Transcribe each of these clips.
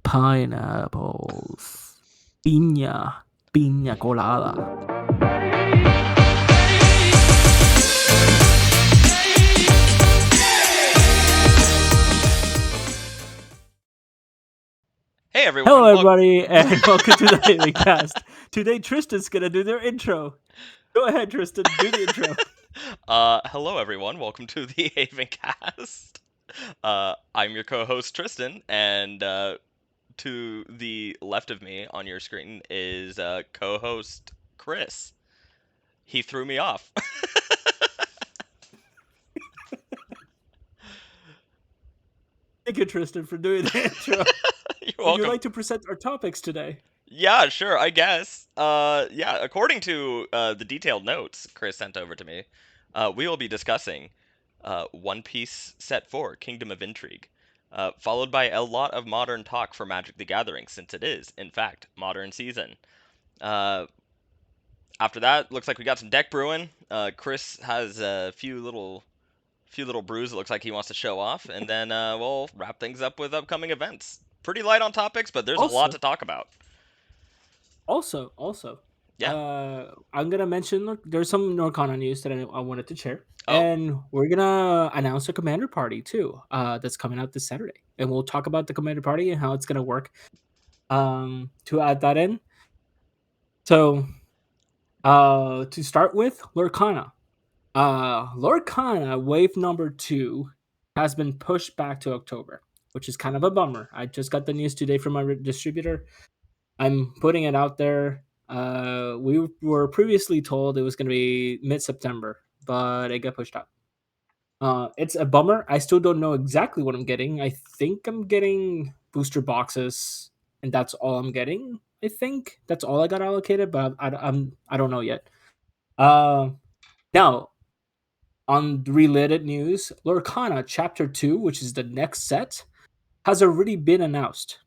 pineapples, piña colada. Hey everyone! Hello, everybody, and welcome to the Haven Cast. Today, Tristan's gonna do their intro. Go ahead, Tristan. Do the intro. Hello everyone. Welcome to the Haven Cast. I'm your co-host Tristan, and to the left of me on your screen is co-host Chris. He threw me off. Thank you, Tristan, for doing the intro. You're Would welcome. you like to present our topics today? Yeah, sure. I guess. Yeah. According to the detailed notes Chris sent over to me, we will be discussing One Piece Set 4, Kingdom of Intrigue, followed by a lot of modern talk for Magic the Gathering, since it is, in fact, modern season. Uh, After that, looks like we got some deck brewing. Chris has a few little brews. It looks like he wants to show off, and then we'll wrap things up with upcoming events. Pretty light on topics, but there's a lot to talk about. Also, Yeah. I'm gonna mention. Look, there's some Norcana news that I wanted to share, Oh, and we're gonna announce a commander party too. That's coming out this Saturday, and we'll talk about the commander party and how it's gonna work. To add that in, so to start with, Lorcana. Lorcana Wave number 2 has been pushed back to October, which is kind of a bummer. I just got the news today from my distributor. I'm putting it out there. We were previously told it was going to be mid-September, but it got pushed out. It's a bummer. I still don't know exactly what I'm getting. I think I'm getting booster boxes, and that's all I'm getting. I think that's all I got allocated, but I don't know yet. Now, on related news, Lorcana Chapter 2, which is the next set, has already been announced.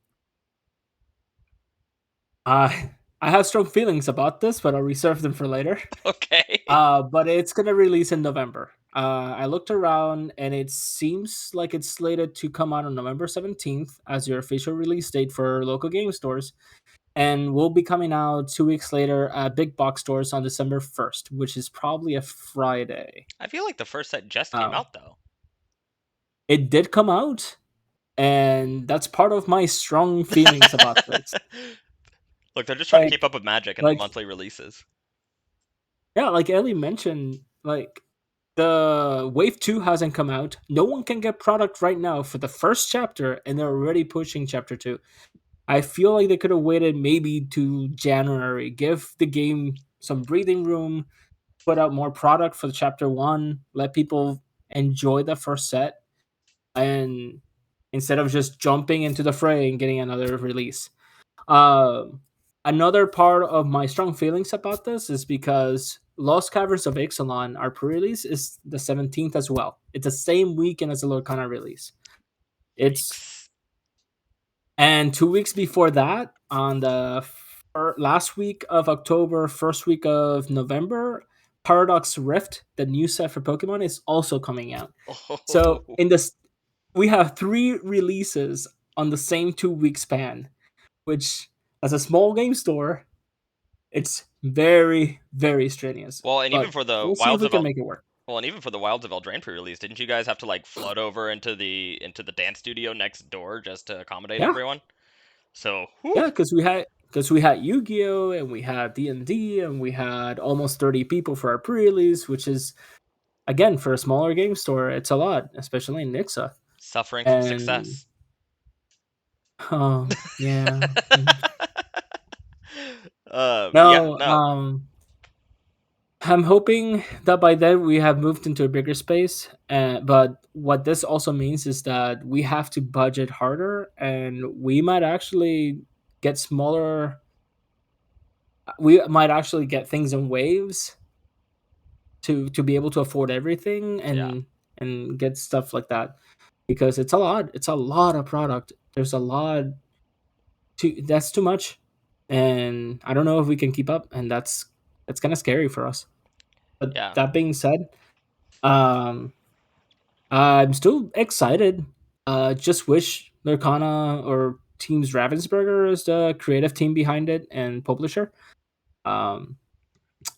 I have strong feelings about this, but I'll reserve them for later. okay. But it's gonna release in November. I looked around, and it seems like it's slated to come out on November 17th as your official release date for local game stores, and will be coming out 2 weeks later at big box stores on December 1st, which is probably a Friday. I feel like the first set just came out, though. It did come out, and that's part of my strong feelings about this. Look, they're just trying to keep Like, up with Magic and the like monthly releases. yeah, like Ellie mentioned, like the Wave 2 hasn't come out. No one can get product right now for the first chapter, and they're already pushing chapter 2. I feel like they could have waited maybe to January, give the game some breathing room, put out more product for the chapter 1, let people enjoy the first set, and instead of just jumping into the fray and getting another release. Um, Another part of my strong feelings about this is because Lost Caverns of Ixalan, our pre-release, is the 17th as well. It's the same weekend as the Lorcana release. It's Yikes. And 2 weeks before that, on the last week of October, first week of November, Paradox Rift, the new set for Pokemon, is also coming out. So Oh. in this, we have 3 releases on the same 2 week span, which, as a small game store, it's very, very strenuous. Well, and even But for the we'll see if Wilds we of can make it work. Eldraine pre-release, didn't you guys have to like flood over into the dance studio next door just to accommodate Yeah, everyone? So, whew. yeah, because we had Yu-Gi-Oh, and we had D&D, and we had almost 30 people for our pre-release, which is, again, for a smaller game store, it's a lot, especially in Nixa. Suffering from And success. yeah. Yeah, No, no. I'm hoping that by then we have moved into a bigger space. But what this also means is that we have to budget harder, and we might actually get smaller. We might actually get things in waves to be able to afford everything Yeah. and get stuff like that, because it's a lot. It's a lot of product. There's a lot. That's too much, and I don't know if we can keep up, and that's kind of scary for us. But Yeah. that being said, um I'm still excited. Just wish Lurkana or Teams Ravensburger is the creative team behind it and publisher. Um,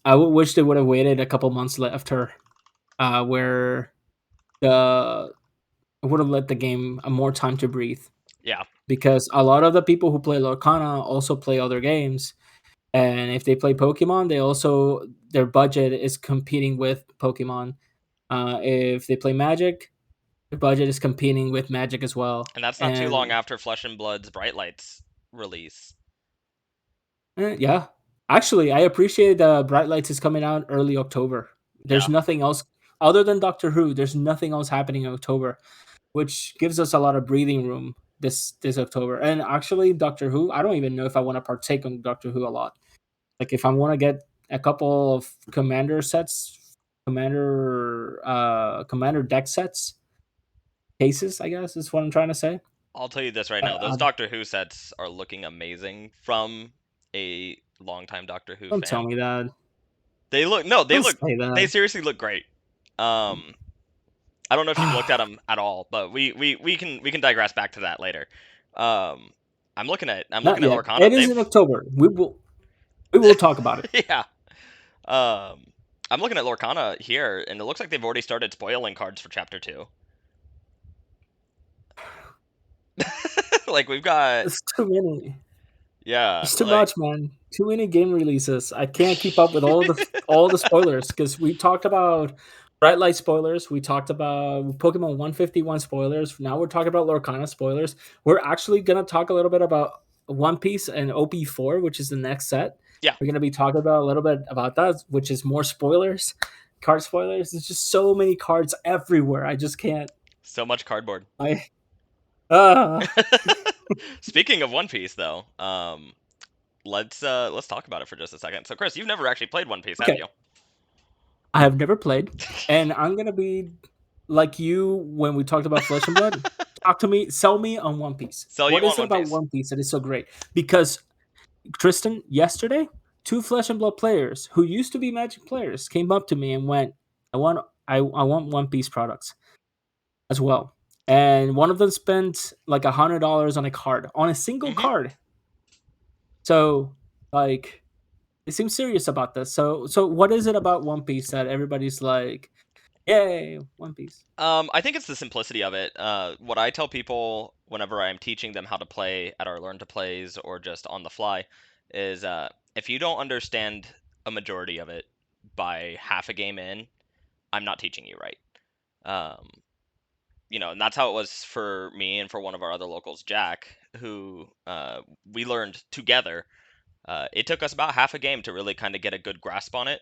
I wish they would have waited a couple months after, where the would have let the game more time to breathe, Yeah, because a lot of the people who play Lorcana also play other games, and if they play Pokemon, they also their budget is competing with Pokemon. If they play Magic, their budget is competing with Magic as well. and that's not too long And after Flesh and Blood's Bright Lights release. yeah, actually, I appreciate Bright Lights is coming out early October. There's Yeah, nothing else other than Doctor Who. There's nothing else happening in October, which gives us a lot of breathing room this October. And actually, Doctor Who, I don't even know if I want to partake on Doctor Who a lot. Like if I want to get a couple of commander sets, commander deck sets, cases, I guess is what I'm trying to say. I'll tell you this right now. Those Uh, Doctor Who sets are looking amazing from a longtime Doctor Who don't tell fan. me that. They look no, Don't say they that. seriously look great. Um, I don't know if you've looked at them at all, but we can digress back to that later. Um, I'm Not looking at yet. It Lorcana. is in October. We will talk about it. Yeah. Um, I'm looking at Lorcana here, and it looks like they've already started spoiling cards for Chapter 2. Like we've got, It's too many. yeah, It's too like much, man. Too many game releases. I can't keep up with all the spoilers, because we talked about Bright Light spoilers. We talked about Pokemon 151 spoilers. Now we're talking about Lorcana spoilers. We're actually gonna talk a little bit about One Piece and OP4, which is the next set. yeah, We're gonna be talking about a little bit about that, which is more spoilers, card spoilers. There's just so many cards everywhere. I just can't. so much cardboard. I uh Speaking of One Piece, though, let's talk about it for just a second. So, Chris, you've never actually played One Piece, have okay. you? I have never played, and I'm gonna be like you when we talked about Flesh and Blood. Talk to me, sell me on One Piece. Sell What you on is it One about Piece. One Piece that is so great? Because Tristan, yesterday, two Flesh and Blood players who used to be Magic players came up to me and went, I want One Piece products as well." And one of them spent like $100 on a card, on a single hmm card. So, like, they seem serious about this. So what is it about One Piece that everybody's like, "Yay, One Piece"? I think it's the simplicity of it. What I tell people whenever I'm teaching them how to play at our Learn to Plays or just on the fly is if you don't understand a majority of it by half a game in, I'm not teaching you right. Um, and that's how it was for me and for one of our other locals, Jack, who we learned together. It took us about half a game to really kind of get a good grasp on it.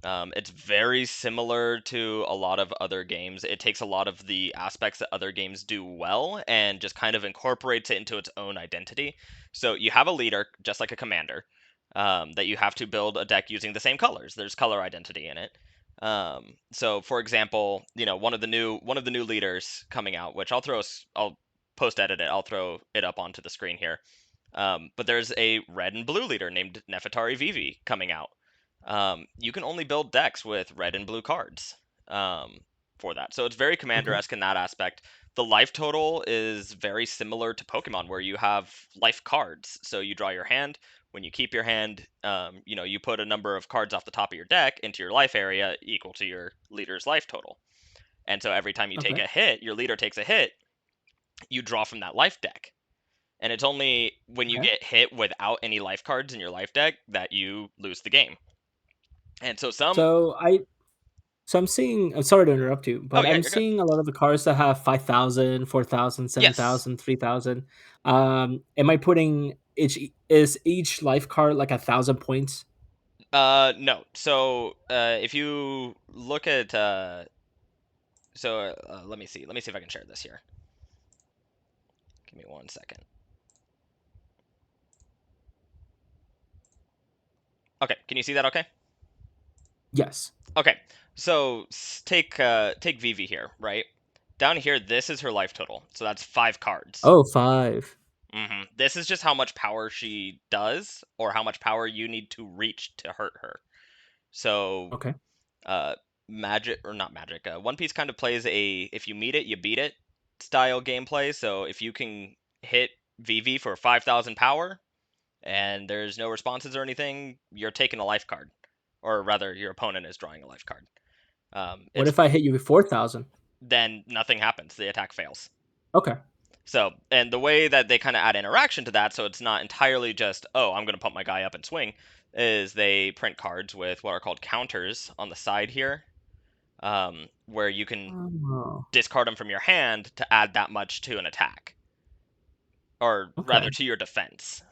It's very similar to a lot of other games. It takes a lot of the aspects that other games do well and just kind of incorporates it into its own identity. So you have a leader, just like a commander, that you have to build a deck using the same colors. There's color identity in it. So for example, one of the new leaders coming out, which I'll post edit it. I'll throw it up onto the screen here. But there's a red and blue leader named Nefertari Vivi coming out. You can only build decks with red and blue cards for that. So it's very Okay, commander-esque in that aspect. The life total is very similar to Pokemon, where you have life cards. So you draw your hand. When you keep your hand, you put a number of cards off the top of your deck into your life area equal to your leader's life total. And so every time you take okay. a hit, your leader takes a hit, you draw from that life deck. And it's only when you Okay. get hit without any life cards in your life deck that you lose the game. And so some So I'm seeing. I'm sorry to interrupt you, Oh but yeah, I'm you're good. seeing a lot of the cars that have 5,000, 4,000, seven Yes. thousand, 3,000. Am I putting each life card like 1,000 points? No. So if you look at let me see. Let me see if I can share this here. Give me 1 second. Okay. Can you see that? Okay. Yes. Okay. So take Vivi here, right? Down here, this is her life total. So that's 5 cards. Oh, five. This is just how much power she does, or how much power you need to reach to hurt her. So Okay. uh, magic or not magic. One Piece kind of plays a if you meet it, you beat it style gameplay. So if you can hit VV for 5,000 power, and there's no responses or anything, you're taking a life card, or rather, your opponent is drawing a life card. What It's if I hit you with 4,000? Then nothing happens. The attack fails. Okay. So, and the way that they kind of add interaction to that, so it's not entirely just, oh, I'm going to pump my guy up and swing, is they print cards with what are called counters on the side here, where you can Oh, discard them from your hand to add that much to an attack, or rather okay. to your defense.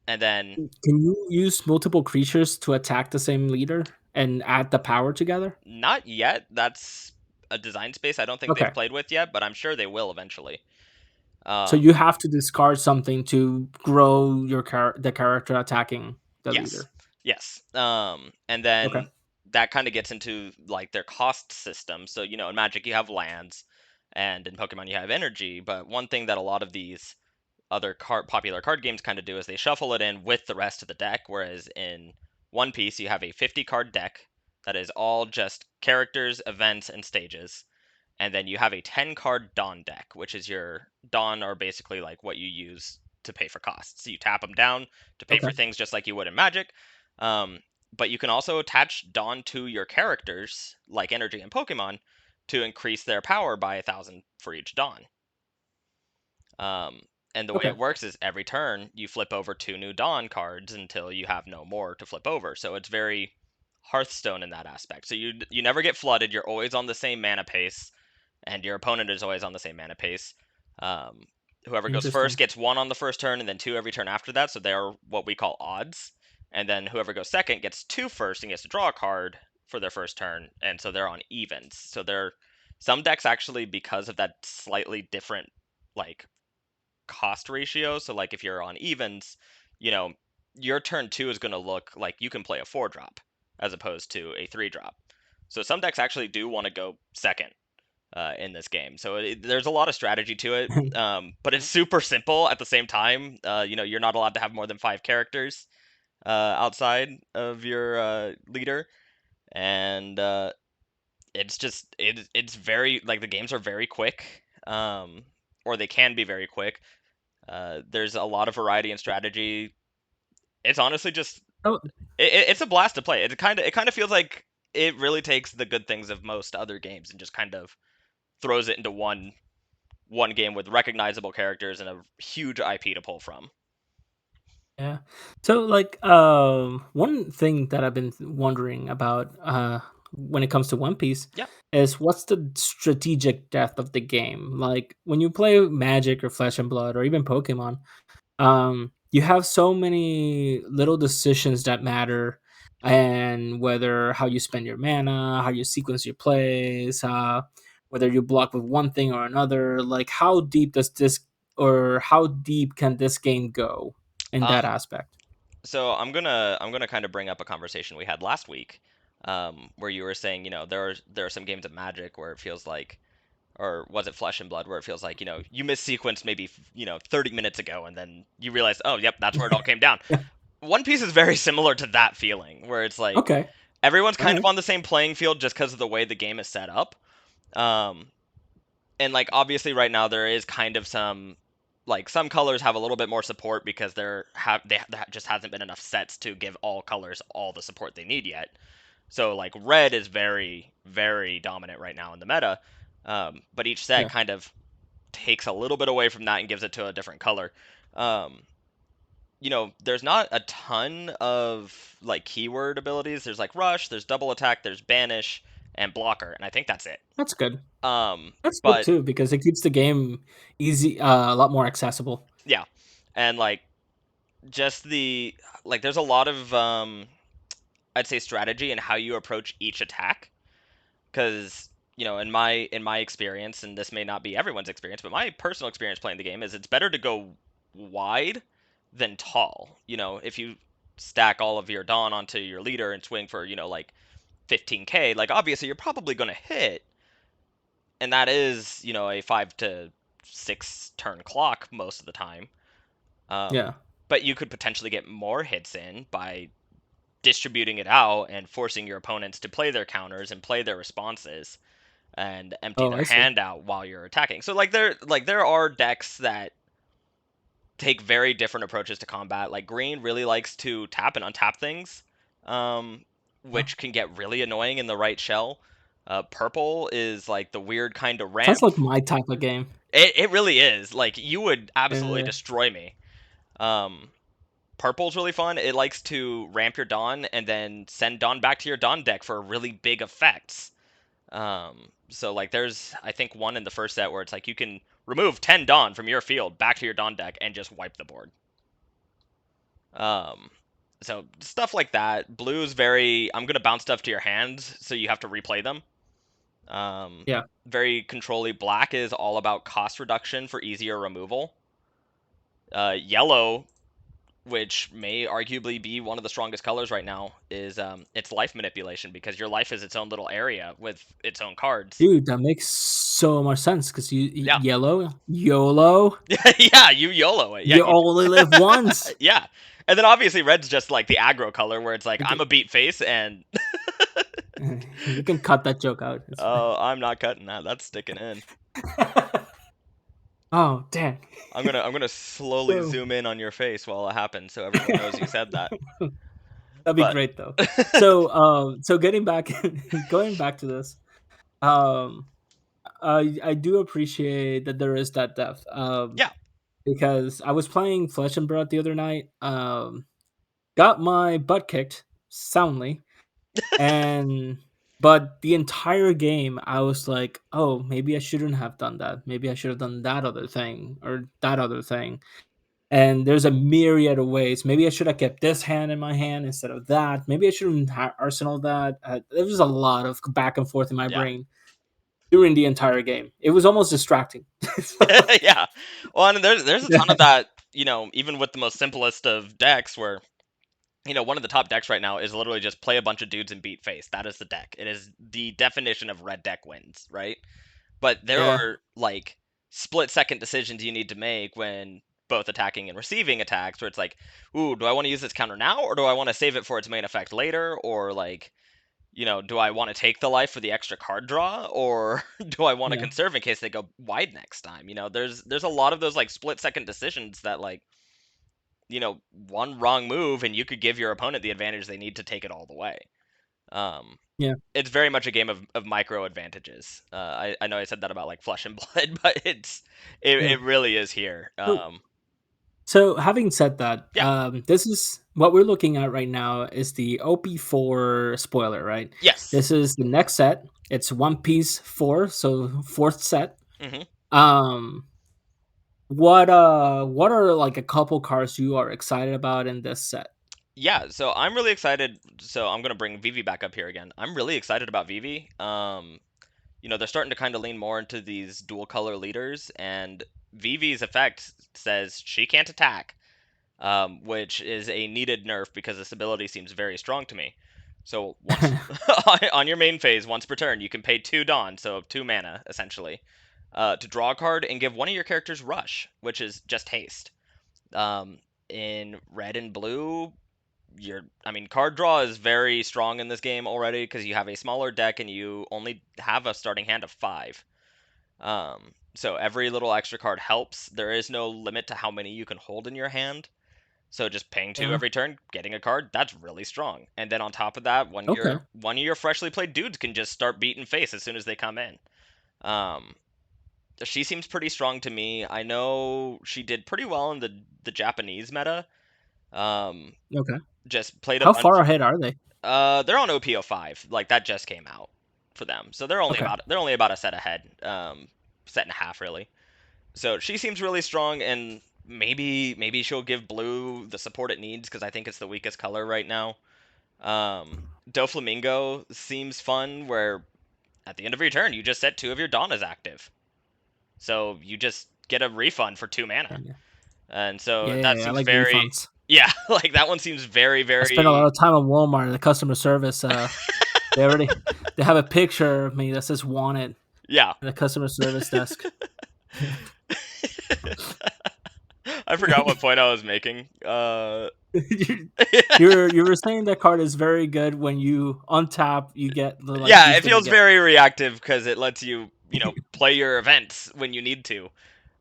And then Can you use multiple creatures to attack the same leader and add the power together? not yet. That's a design space I don't think they've Okay. played with yet, but I'm sure they will eventually. So Um, you have to discard something to grow your the character attacking the Yes. leader. Yes. And Okay. then that kind of gets into like their cost system. So, in Magic you have lands and in Pokemon you have energy, but one thing that a lot of these other popular card games kind of do is they shuffle it in with the rest of the deck, whereas in One Piece you have a 50 card deck that is all just characters, events, and stages. And then you have a 10 card Dawn deck, which is your Dawn are basically like what you use to pay for costs. So you tap them down to pay Okay. for things just like you would in Magic. Um, but you can also attach Dawn to your characters, like Energy and Pokemon, to increase their power by 1,000 for each Dawn. Um, and the way Okay. it works is every turn you flip over 2 new Dawn cards until you have no more to flip over. So it's very Hearthstone in that aspect. So you never get flooded. You're always on the same mana pace, and your opponent is always on the same mana pace. Um, Whoever goes first Interesting. gets 1 on the first turn, and then 2 every turn after that. So they are what we call odds. And then whoever goes second gets 2 first and gets to draw a card for their first turn, and so they're on evens. So they're some decks actually, because of that slightly different like cost ratio. So like if you're on evens, you know, your turn 2 is going to look like you can play a 4 drop as opposed to a 3 drop. So some decks actually do want to go second in this game. So there's a lot of strategy to it, but it's super simple at the same time. You're not allowed to have more than 5 characters outside of your leader, and it's very like the games are very quick, or they can be very quick. There's a lot of variety and strategy. It's honestly just Oh, it's a blast to play. It kind of feels like it really takes the good things of most other games and just kind of throws it into one game with recognizable characters and a huge IP to pull from. yeah. So, like, one thing that I've been wondering about, when it comes to One Piece, Yeah. is what's the strategic depth of the game? Like, when you play Magic or Flesh and Blood or even Pokemon, you have so many little decisions that matter, and whether how you spend your mana, how you sequence your plays, whether you block with one thing or another. Like, how deep does this, or how deep can this game go in that Um, aspect? so I'm gonna kind of bring up a conversation we had last week, where you were saying, there are some games of Magic where it feels like, or was it Flesh and Blood, where it feels like, you missequenced maybe 30 minutes ago, and then you realize, oh, yep, that's where it all came down. One Piece is very similar to that feeling, where it's like Okay. everyone's All kind of right. on the same playing field just because of the way the game is set up. Um, and like obviously right now there is kind of some colors have a little bit more support because there just hasn't been enough sets to give all colors all the support they need yet. So like red is very very dominant right now in the meta, but each set Yeah. kind of takes a little bit away from that and gives it to a different color. Um, there's not a ton of like keyword abilities. There's like rush, there's double attack, there's banish, and blocker, and I think that's it. That's good. Um, That's good but too because it keeps the game easy, a lot more accessible. yeah, and like just the like, there's a lot of I'd say strategy in how you approach each attack, because in my experience, and this may not be everyone's experience, but my personal experience playing the game is it's better to go wide than tall. If you stack all of your Dawn onto your leader and swing for like 15k, like obviously you're probably going to hit, and that is a 5 to 6 turn clock most of the time. Um, Yeah. but you could potentially get more hits in by distributing it out and forcing your opponents to play their counters and play their responses and empty Oh, their I see. hand out while you're attacking. So like there are decks that take very different approaches to combat. Like green really likes to tap and untap things, um, Oh, which can get really annoying in the right shell. Purple is like the weird kind of sounds ramp. like my type of game. It really is. Like you would absolutely Uh, destroy me. Um, Purple's really fun. It likes to ramp your Dawn and then send Dawn back to your Dawn deck for really big effects. So like there's I think one in the first set where it's like you can remove 10 Dawn from your field back to your Dawn deck and just wipe the board. Um, so stuff like that. Blue's very I'm gonna bounce stuff to your hands so you have to replay them. Um, yeah. Very controlly. Black is all about cost reduction for easier removal. Yellow, which may arguably be one of the strongest colors right now, is its life manipulation because your life is its own little area with its own cards. Dude, that makes so much sense because Yeah, yellow, YOLO, yeah, you YOLO it. Yeah, you only live once. yeah. And then obviously red's just like the aggro color where it's like I'm Okay. a beat face and You can cut that joke out. It's fine. oh, I'm not cutting that. That's sticking in. Oh, dang. I'm gonna slowly So zoom in on your face while it happens so everyone knows you said that. that'd be But great though. So getting back, going back to this, um, I do appreciate that there is that depth. yeah, Because I was playing Flesh and Blood the other night. Got my butt kicked soundly, and but the entire game I was like, oh, maybe I shouldn't have done that. Maybe I should have done that other thing or that other thing. And there's a myriad of ways. Maybe I should have kept this hand in my hand instead of that. Maybe I shouldn't have arsenal that. There was a lot of back and forth in my yeah. brain during the entire game. It was almost distracting. Yeah. Well, and there's a ton of that, even with the most simplest of decks where, one of the top decks right now is literally just play a bunch of dudes and beat face. That is the deck. It is the definition of red deck wins, right? But there Yeah, are like split second decisions you need to make when both attacking and receiving attacks where it's like, ooh, do I want to use this counter now or do I want to save it for its main effect later? Or like, do I want to take the life for the extra card draw, or do I want to yeah, conserve in case they go wide next time? There's a lot of those like split second decisions that like, one wrong move and you could give your opponent the advantage they need to take it all the way. Um, yeah, it's very much a game of micro advantages. I know I said that about like Flesh and Blood, but it, yeah. it really is here. So So having said that, Yeah, this is what we're looking at right now is the OP4 spoiler, right? yes. This is the next set. It's One Piece 4, so fourth set. hmm Um what are like a couple cards you are excited about in this set? Yeah, so I'm really excited. So I'm gonna bring Vivi back up here again. I'm really excited about Vivi. They're starting to kind of lean more into these dual color leaders, and Vivi's effect says she can't attack, which is a needed nerf because this ability seems very strong to me. So once on your main phase, once per turn, you can pay 2 Dawn, so 2 mana essentially, to draw a card and give one of your characters Rush, which is just haste. Um, in red and blue, card draw is very strong in this game already because you have a smaller deck and you only have a starting hand of 5. So every little extra card helps. There is no limit to how many you can hold in your hand. So just paying 2 Yeah. every turn, getting a card, that's really strong. And then on top of that, Okay. one of your freshly played dudes can just start beating face as soon as they come in. Um, she seems pretty strong to me. I know she did pretty well in the Japanese meta. Um, Okay. just played a How bunch. far ahead are they? They're on OPO5. Like that just came out for them, so Okay. they're only about a set ahead, set and a half really. So she seems really strong, and maybe she'll give blue the support it needs because I think it's the weakest color right now. Doflamingo seems fun, where at the end of your turn you just set 2 of your Dawn as active, so you just get a refund for 2 mana, Yeah, and so yeah, that yeah, I seems like very refunds. yeah, like that one seems very I spent a lot very of time at Walmart. The customer service, they already they have a picture of me that says "wanted" yeah. at the customer service desk. I forgot what point I was making. you you were saying that card is very good when you untap, you get the like Yeah, he's it gonna feels get. very reactive because it lets you, play your events when you need to.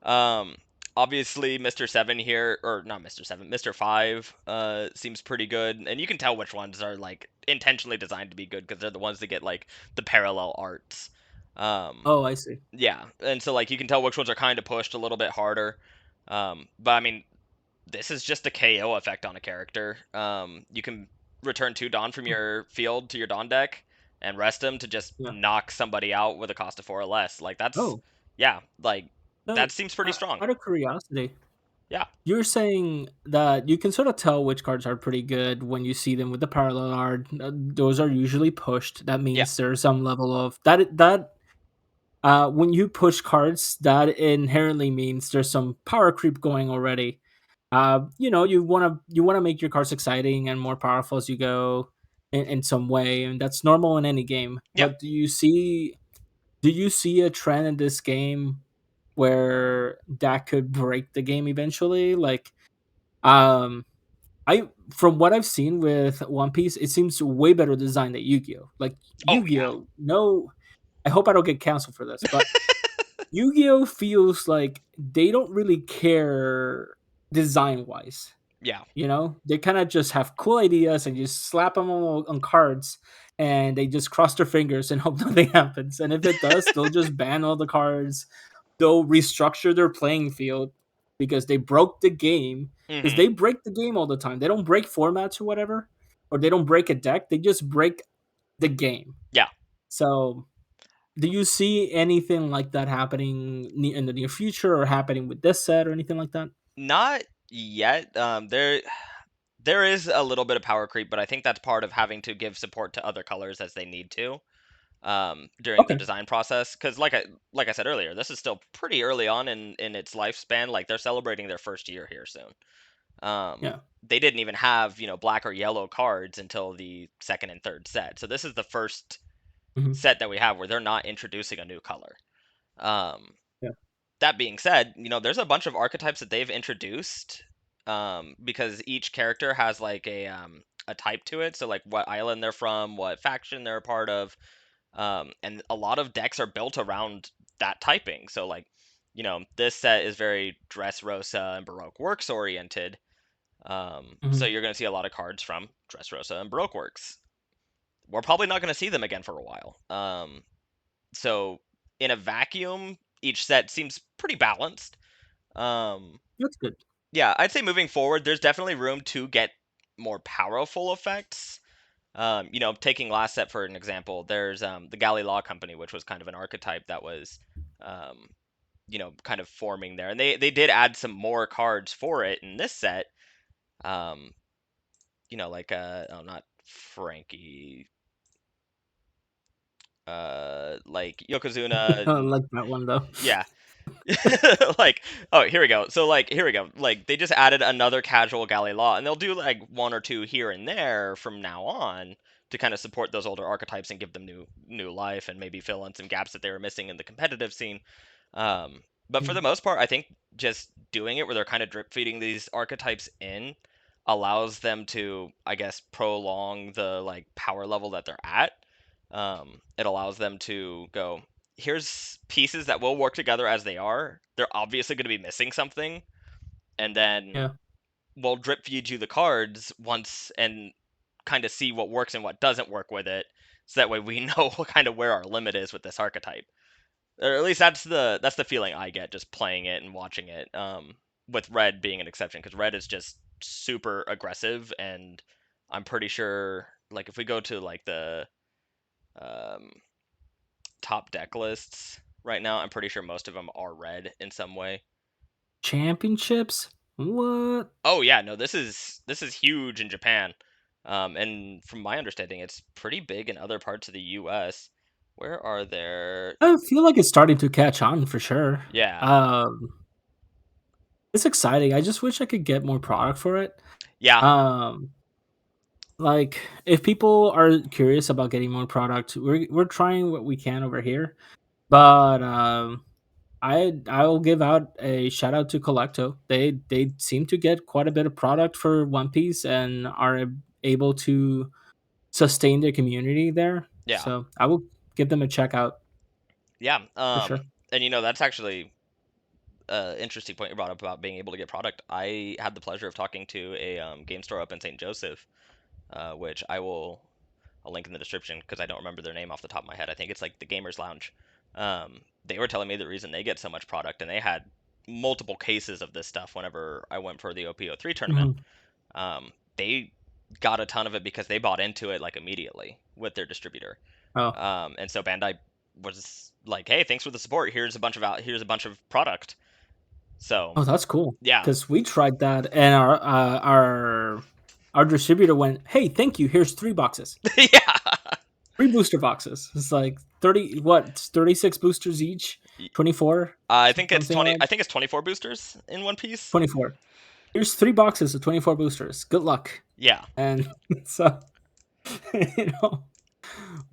Um, Obviously, Mr. Seven here, or not Mr. Seven, Mr. Five, seems pretty good, and you can tell which ones are like intentionally designed to be good because they're the ones that get like the parallel arts. Um, Oh, I see. yeah, and so like you can tell which ones are kind of pushed a little bit harder. But I mean, this is just a KO effect on a character. You can return 2 Dawn from Oh, your field to your Dawn deck and rest them to just yeah. knock somebody out with a cost of 4 or less. Like that's Oh, yeah, like that so seems pretty strong. out of curiosity, Yeah. you're saying that you can sort of tell which cards are pretty good when you see them with the parallel art. Those are usually pushed. That Yeah. means there's some level of when you push cards, that inherently means there's some power creep going already. You wanna make your cards exciting and more powerful as you go in some way, and that's normal in any game. Yeah. But do you see a trend in this game where that could break the game eventually? Like, um, I from what I've seen with One Piece, it seems way better designed than Yu-Gi-Oh! Like Oh yeah. Yu-Gi-Oh! No, I hope I don't get canceled for this, but Yu-Gi-Oh! Feels like they don't really care design-wise. Yeah. They kind of just have cool ideas and just slap them on cards, and they just cross their fingers and hope nothing happens. And if it does, they'll just ban all the cards. They'll restructure their playing field because they broke the game. Because Mhm. they break the game all the time. They don't break formats or whatever, or they don't break a deck. They just break the game. Yeah. So, do you see anything like that happening in the near future, or happening with this set, or anything like that? Not yet. There is a little bit of power creep, but I think that's part of having to give support to other colors as they need to during the Okay. design process. Because like I said earlier, this is still pretty early on in its lifespan. Like they're celebrating their first year here soon. Yeah. They didn't even have black or yellow cards until the second and third set. So this is the first Mhm. set that we have where they're not introducing a new color. Um, Yeah. that being said, there's a bunch of archetypes that they've introduced because each character has like a type to it. So like what island they're from, what faction they're a part of, and a lot of decks are built around that typing. So like this set is very Dressrosa and Baroque Works oriented. So Mhm. you're going to see a lot of cards from Dressrosa and Baroque Works. We're probably not going to see them again for a while. So in a vacuum, each set seems pretty balanced. Um, That's good. yeah, I'd say moving forward, there's definitely room to get more powerful effects. Taking last set for an example, there's the Galley Law Company, which was kind of an archetype that was, um, kind of forming there, and they did add some more cards for it in this set. Um, like oh, not Frankie, like Yokozuna, I and like that one though. yeah, like, oh, here we go. So like, here we go. Like they just added another casual galley law, and they'll do like one or two here and there from now on to kind of support those older archetypes and give them new life and maybe fill in some gaps that they were missing in the competitive scene. But for Mm, the most part, I think just doing it where they're kind of drip feeding these archetypes in allows them to, I guess, prolong the like power level that they're at. It allows them to go, here's pieces that will work together as they are. They're obviously going to be missing something, and then yeah. we'll drip feed you the cards once and kind of see what works and what doesn't work with it, so that way we know kind of where our limit is with this archetype. Or at least that's the feeling I get just playing it and watching it. With red being an exception, because red is just super aggressive, and I'm pretty sure like if we go to like the um, top deck lists right now, I'm pretty sure most of them are red in some way. Championships? What? Oh yeah, no, this is huge in Japan, and from my understanding, it's pretty big in other parts of the U.S. Where are there? I feel like it's starting to catch on for sure. Yeah, Um, it's exciting. I just wish I could get more product for it. yeah, Um, like if people are curious about getting more product, we're trying what we can over here. But I will give out a shout out to Collecto. They seem to get quite a bit of product for One Piece and are able to sustain their community there. yeah, So I will give them a check out yeah. for sure. And that's actually interesting point you brought up about being able to get product. I had the pleasure of talking to a game store up in St. Joseph, which I'll link in the description because I don't remember their name off the top of my head. I think it's like the Gamers Lounge. They were telling me the reason they get so much product, and they had multiple cases of this stuff whenever I went for the OPO3 tournament. Mhm. They got a ton of it because they bought into it like immediately with their distributor. Oh, And so Bandai was like, "Hey, thanks for the support. Here's a bunch of product." So oh, that's cool. yeah, Because we tried that, and our distributor went, "Hey, thank you. Here's 3 boxes, yeah. 3 booster boxes." It's like 36 boosters each, 24, something like I think it's 24 boosters in One Piece. 24. Here's 3 boxes of 24 boosters. Good luck. Yeah, And so, you know,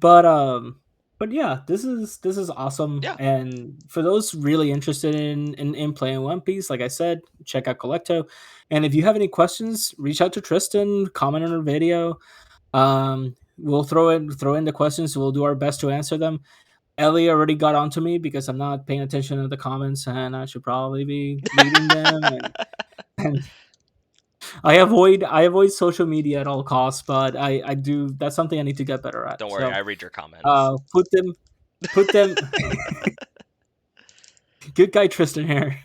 but yeah, this is awesome. yeah. And for those really interested in playing One Piece, like I said, check out Collecto. And if you have any questions, reach out to Tristan, comment on our video. We'll throw in the questions. We'll do our best to answer them. Ellie already got onto me because I'm not paying attention to the comments, and I should probably be reading them. And I avoid social media at all costs, but I do. That's something I need to get better at. Don't worry, I So read your comments. put them. Good guy Tristan here.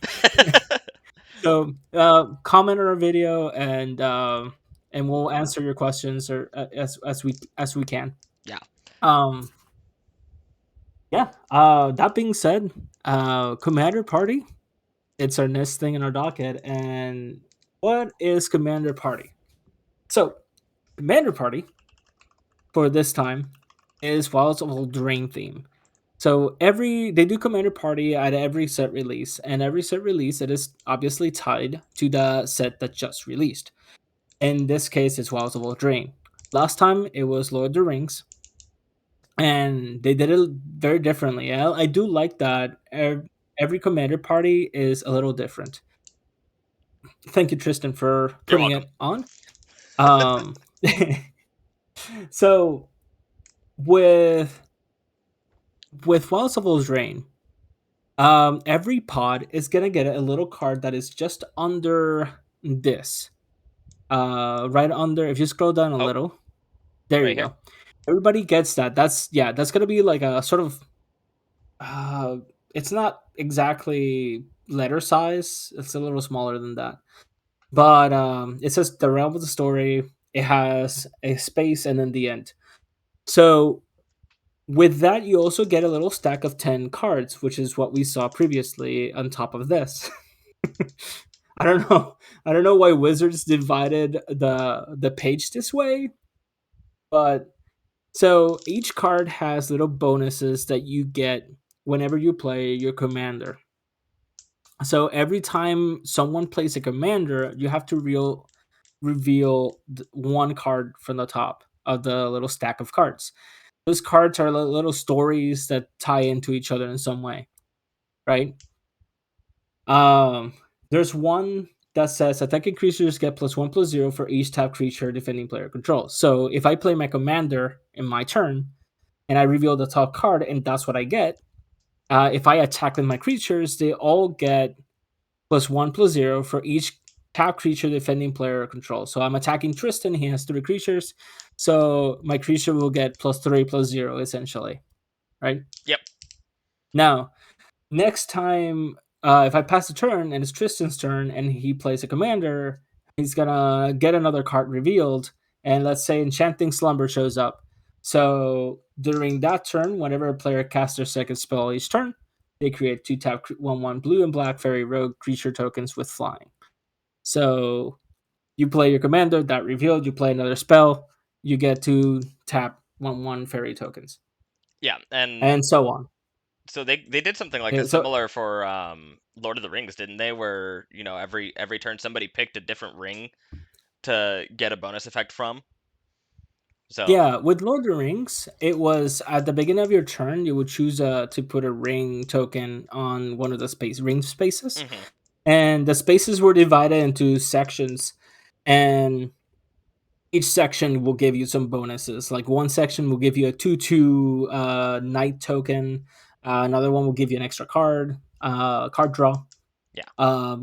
So comment on our video, and we'll answer your questions or as we can. Yeah. Um, yeah. That being said, Commander Party. It's our next thing in our docket, and what is Commander Party? So Commander Party for this time is Wilds of Eldraine theme. So they do Commander Party at every set release, and every set release it is obviously tied to the set that just released. In this case, it's Wilds of Eldraine. Last time it was Lord of the Rings, and they did it very differently. I do like that every Commander Party is a little different. Thank you, Tristan, for You're putting welcome. it on. Um, so with Wilds of Eldraine, every pod is gonna get a little card that is just under this. Right under. If you scroll down a Oh, little, there you right here. go. Everybody gets that. That's gonna be like a sort of. Uh, it's not exactly letter size. It's a little smaller than that. But it says the realm of the story. It has a space and then the end. So with that, you also get a little stack of 10 cards, which is what we saw previously on top of this. I don't know. I don't know why Wizards divided the page this way, but so each card has little bonuses that you get whenever you play your commander. So every time someone plays a commander, you have to reveal one card from the top of the little stack of cards. Those cards are little stories that tie into each other in some way, right? Um, there's one that says attacking creatures get +1/+0 for each tap creature defending player controls. So if I play my commander in my turn and I reveal the top card and that's what I get, if I attack with my creatures, they all get +1/+0 for each tap creature defending player controls. So I'm attacking Tristan. He has 3 creatures, so my creature will get +3/+0 essentially, right? Yep. Now next time, if I pass the turn and it's Tristan's turn and he plays a commander, he's gonna get another card revealed. And let's say Enchanting Slumber shows up. So during that turn, whenever a player casts their second spell each turn, they create 2 tap 1/1 blue and black fairy rogue creature tokens with flying. So you play your commander, that revealed, you play another spell, you get 2 tap 1/1 fairy tokens. Yeah, and And so on. so they did something like a So similar for Lord of the Rings, didn't they? Where every turn somebody picked a different ring to get a bonus effect from. So yeah, with Lord of the Rings, it was at the beginning of your turn, you would choose to put a ring token on one of the ring spaces, hmm and the spaces were divided into sections, and each section will give you some bonuses. Like one section will give you a 2/2 knight token, another one will give you an extra card draw, Yeah.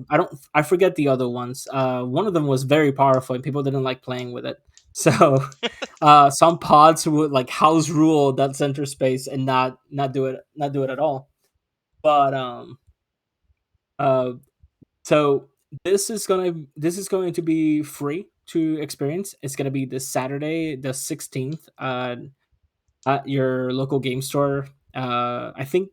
I forget the other ones. One of them was very powerful and people didn't like playing with it. So some pods would like house rule that center space and not do it at all. But uh so this is going to be free to experience. It's gonna be this Saturday, the 16th, at your local game store. I think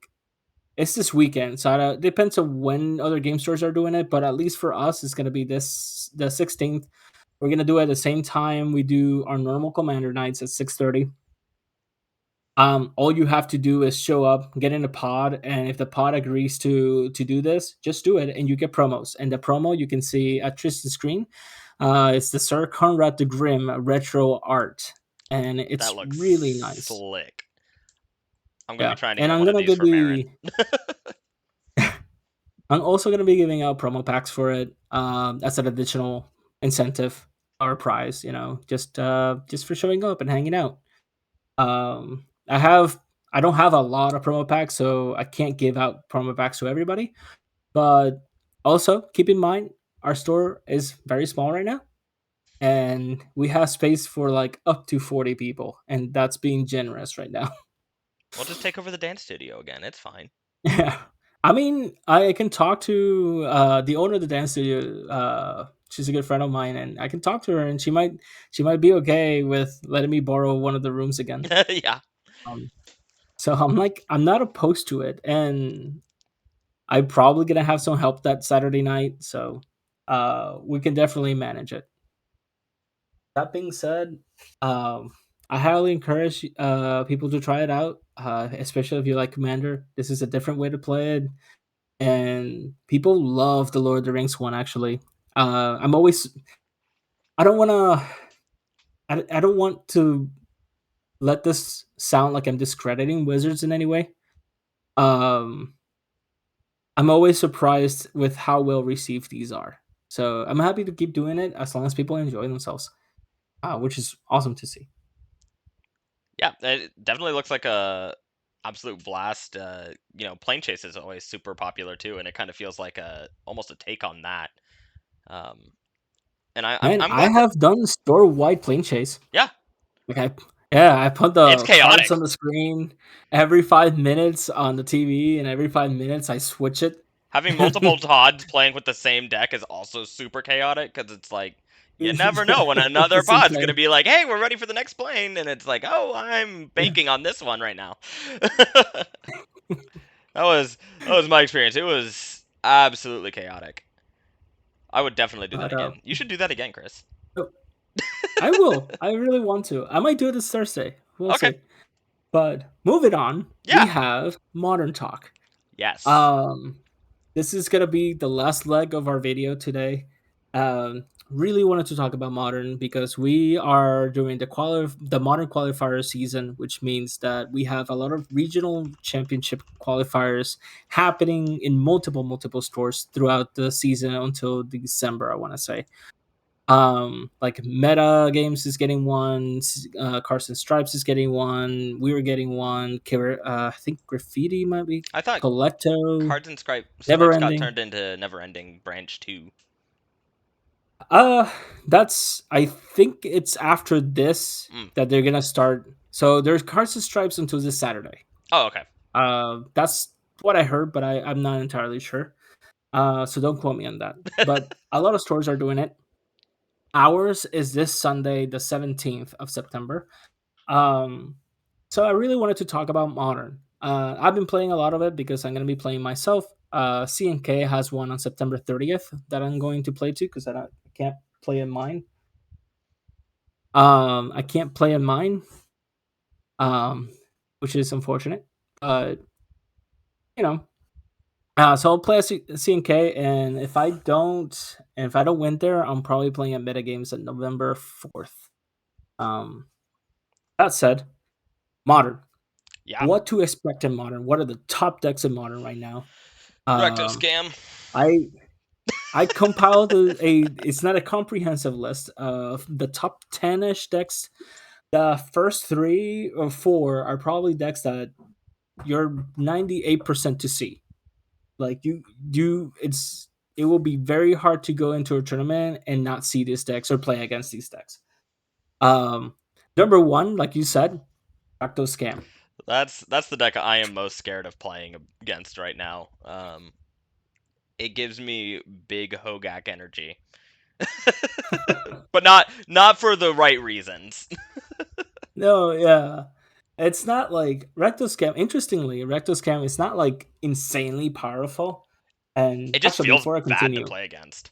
it's this weekend, so it depends on when other game stores are doing it. But at least for us, it's gonna be this the 16th. We're gonna do it at the same time we do our normal Commander nights at 6:30. All you have to do is show up, get in a pod, and if the pod agrees to do this, just do it, and you get promos. And the promo you can see at Tristan's screen. It's the Sir Conrad the Grim retro art, and That it's looks really nice. slick. I'm gonna be Yeah, trying to and get one of these for Marin. I'm also gonna be giving out promo packs for it as an additional incentive or prize. Just for showing up and hanging out. Um, I have I don't have a lot of promo packs, so I can't give out promo packs to everybody. But also keep in mind our store is very small right now, and we have space for like up to 40 people, and that's being generous right now. We'll just take over the dance studio again. It's fine. Yeah. I mean, I can talk to the owner of the dance studio. She's a good friend of mine, and I can talk to her, and she might be okay with letting me borrow one of the rooms again. Yeah. Um, so I'm not opposed to it, and I'm probably gonna have some help that Saturday night, so we can definitely manage it. That being said, um, I highly encourage people to try it out, especially if you like Commander. This is a different way to play it, and people love the Lord of the Rings one. Actually, I'm always I don't want to I don't want to let this sound like I'm discrediting Wizards in any way. Um, I'm always surprised with how well received these are. So I'm happy to keep doing it as long as people enjoy themselves, which is awesome to see. Yeah, it definitely looks like a absolute blast. Plane chase is always super popular too, and it kind of feels like a almost a take on that. Um, and Man, I'm I glad that have done store wide plane chase. yeah, Like I put it's the cards chaotic. on the screen every 5 minutes on the TV, and every 5 minutes I switch it. Having multiple pods playing with the same deck is also super chaotic because it's like you never know when With the another same pod's gonna plane. be like, "Hey, we're ready for the next plane," and it's like, "Oh, I'm banking on this one right now." that was my experience. It was absolutely chaotic. I would definitely do that But again. You should do that again, Chris. oh, I will. I really want to. I might do it this Thursday. We'll Okay. see. But moving on, we Yeah. have Modern Talk. Yes. Um, this is gonna be the last leg of our video today. Really wanted to talk about Modern because we are doing the Modern qualifier season, which means that we have a lot of regional championship qualifiers happening in multiple stores throughout the season until December. I want to say. Like Meta Games is getting one, Carson Stripes is getting one, we were getting one, I think Graffiti might be, I thought Collecto, Cards and Never Stripes got Ending. turned into Never Ending Branch 2. Uh, that's I think it's after this Mm. that they're gonna start. So there's Carson Stripes until this Saturday. Oh, okay. That's what I heard, but I'm not entirely sure. So don't quote me on that. But a lot of stores are doing it. Ours is this Sunday, the 17th of September. Um, so I really wanted to talk about Modern. I've been playing a lot of it because I'm going to be playing myself. CNK has one on September 30th that I'm going to play to because I can't play in mine. I can't play in mine, um, which is unfortunate. But you know, so I'll play CNK, and if I don't win there, I'm probably playing at Metagames at November 4th. Um, that said, Modern. Yeah. What to expect in Modern? What are the top decks in Modern right now? Recto Um, scam. I I compiled a it's not a comprehensive list of the top 10ish decks. The first 3 or 4 are probably decks that you're 98% to see. Like you it's it will be very hard to go into a tournament and not see these decks or play against these decks. Um, Number one, like you said, Rakdos Scam. That's the deck I am most scared of playing against right now. It gives me big Hogak energy, but not for the right reasons. No, yeah. It's not like Rectoscam. Interestingly, Rectoscam is not like insanely powerful. And It just actually, feels before I bad to continue, play against.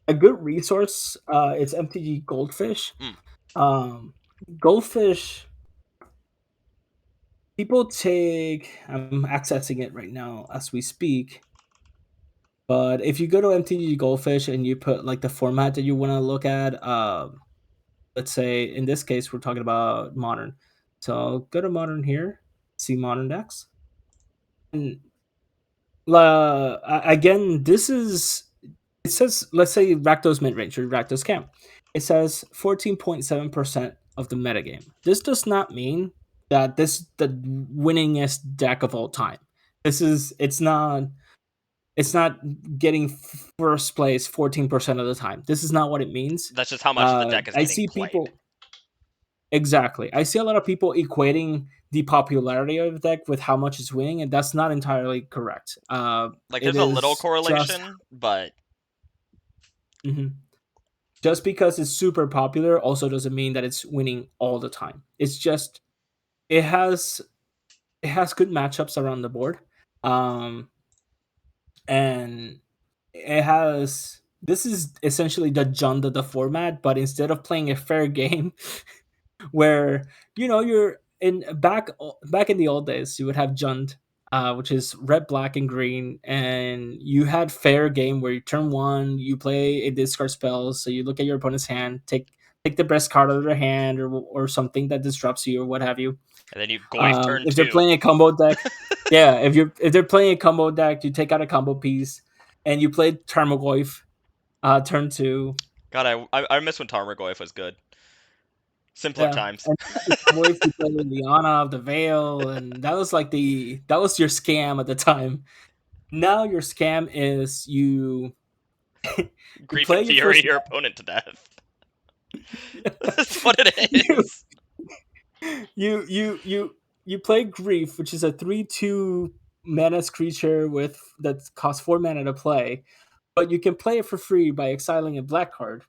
a good resource is MTG Goldfish. Mm. Um, Goldfish, people take. I'm accessing it right now as we speak. But if you go to MTG Goldfish and you put like the format that you want to look at, let's say in this case we're talking about modern. So go to modern here, see modern decks, and again, this is it says let's say Rakdos mid range or Rakdos camp. It says 14.7% of the metagame. This does not mean that this the winningest deck of all time. This is it's not getting first place 14% of the time. This is not what it means. That's just how much of the deck is I getting see played. people exactly. I see a lot of people equating the popularity of the deck with how much it's winning, and that's not entirely correct. Like It there's a little is just correlation, but mhm. Just because it's super popular also doesn't mean that it's winning all the time. It's just it has it has good matchups around the board, and it has this is essentially the Junda the format, but instead of playing a fair game, where you're in back in the old days you would have Jund, which is red, black, and green, and you had fair game where you turn one you play a discard spell, so you look at your opponent's hand, take the best card out of their hand or something that disrupts you or what have you. and then you Goyf turn If they're 2. playing a combo deck, yeah, if they're playing a combo deck, you take out a combo piece and you play Tarmogoyf turn two. God, I miss when Tarmogoyf was good. Simpler Yeah, times. and what if you played with Liana of the Veil, and that was like that was your scam at the time. Now your scam is you Grief play and your fury first your opponent to death. That's what it you is. you play Grief, which is a 3/2 mana creature with that costs 4 mana to play, but you can play it for free by exiling a black card.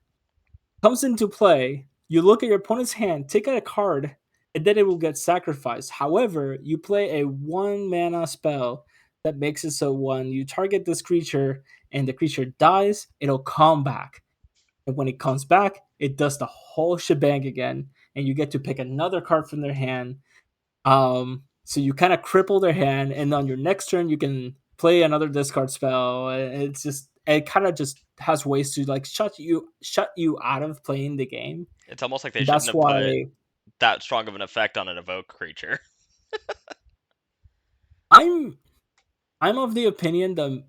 Comes into play, you look at your opponent's hand, take out a card, and then it will get sacrificed. However, you play a 1 mana spell that makes it so when you target this creature and the creature dies, it'll come back. And when it comes back, it does the whole shebang again, and you get to pick another card from their hand. So you kind of cripple their hand, and on your next turn, you can play another discard spell. It's just it kind of just has ways to like shut you out of playing the game. It's almost like they And shouldn't that's have put why that strong of an effect on an evoke creature. I'm I'm of the opinion that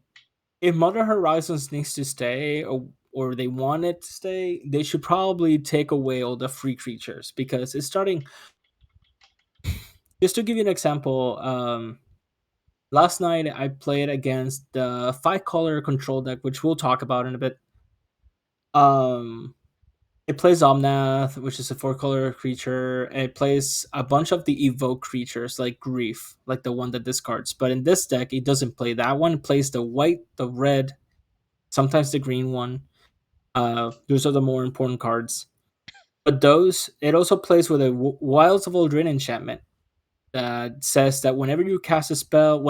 if Modern Horizons needs to stay or they want it to stay, they should probably take away all the free creatures because it's starting. Just to give you an example, last night I played against the 5 color control deck, which we'll talk about in a bit. Um, it plays Omnath, which is a 4 color creature. And it plays a bunch of the evoke creatures like Grief, like the one that discards. But in this deck, it doesn't play that one. It plays the white, the red, sometimes the green one. Those are the more important cards. But those, it also plays with a Wilds of Aldrin enchantment that says that whenever you cast a spell,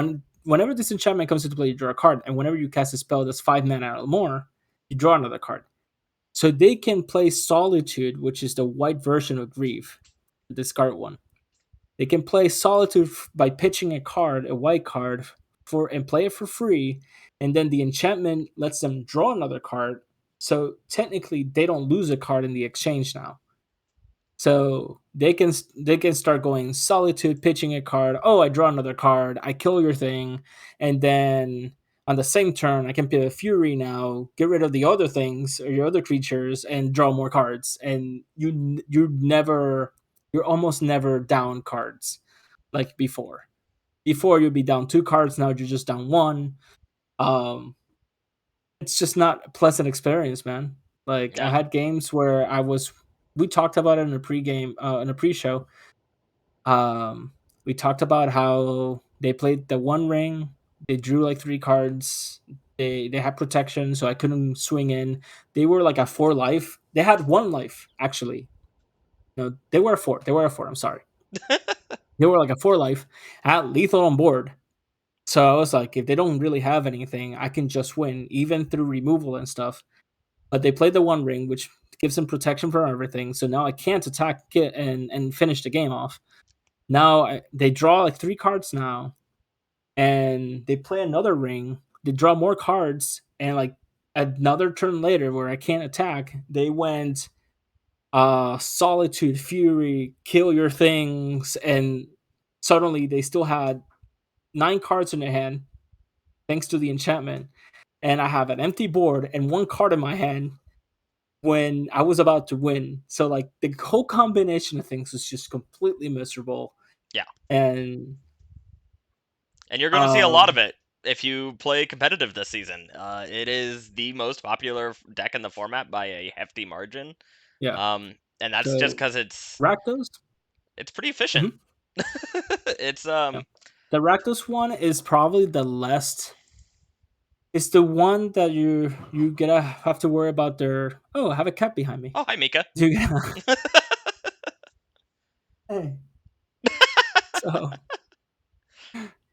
whenever this enchantment comes into play, you draw a card, and whenever you cast a spell that's 5 mana or more, you draw another card. So they can play Solitude, which is the white version of Grief, the discard one. They can play Solitude by pitching a card, a white card, for and play it for free, and then the enchantment lets them draw another card. So technically, they don't lose a card in the exchange now. So they can start going Solitude, pitching a card. Oh, I draw another card. I kill your thing, and then on the same turn, I can play a Fury now, get rid of the other things or your other creatures, and draw more cards. And you're almost never down cards like before. Before you'd be down 2 cards. Now you're just down one. Um, it's just not a pleasant experience, man. Like I Yeah. had games where we talked about it in a pregame, in a pre-show. Um, we talked about how they played the One Ring. They drew like three cards. They had protection, so I couldn't swing in. They were like a four life. They had one life actually. No, they were a four. They were a four. I'm sorry. They were like a four life. I had lethal on board. So I was like, if they don't really have anything, I can just win, even through removal and stuff. But they played the One Ring, which gives them protection for everything. So now I can't attack it and finish the game off. Now they draw like three cards now, and they play another ring. They draw more cards, and like another turn later, where I can't attack, they went Solitude, Fury, kill your things, and suddenly they still had nine cards in their hand thanks to the enchantment, and I have an empty board and one card in my hand when I was about to win. So like the whole combination of things was just completely miserable. Yeah. And And you're going to see a lot of um it if you play competitive this season. It is the most popular deck in the format by a hefty margin. yeah, And that's just the because Rakdos. it's pretty efficient. Mhm, It's yeah. The Rakdos one is probably the less. It's the one that you gonna have to worry about their. Oh, I have a cat behind me. oh, hi Mika. You gonna, hey. So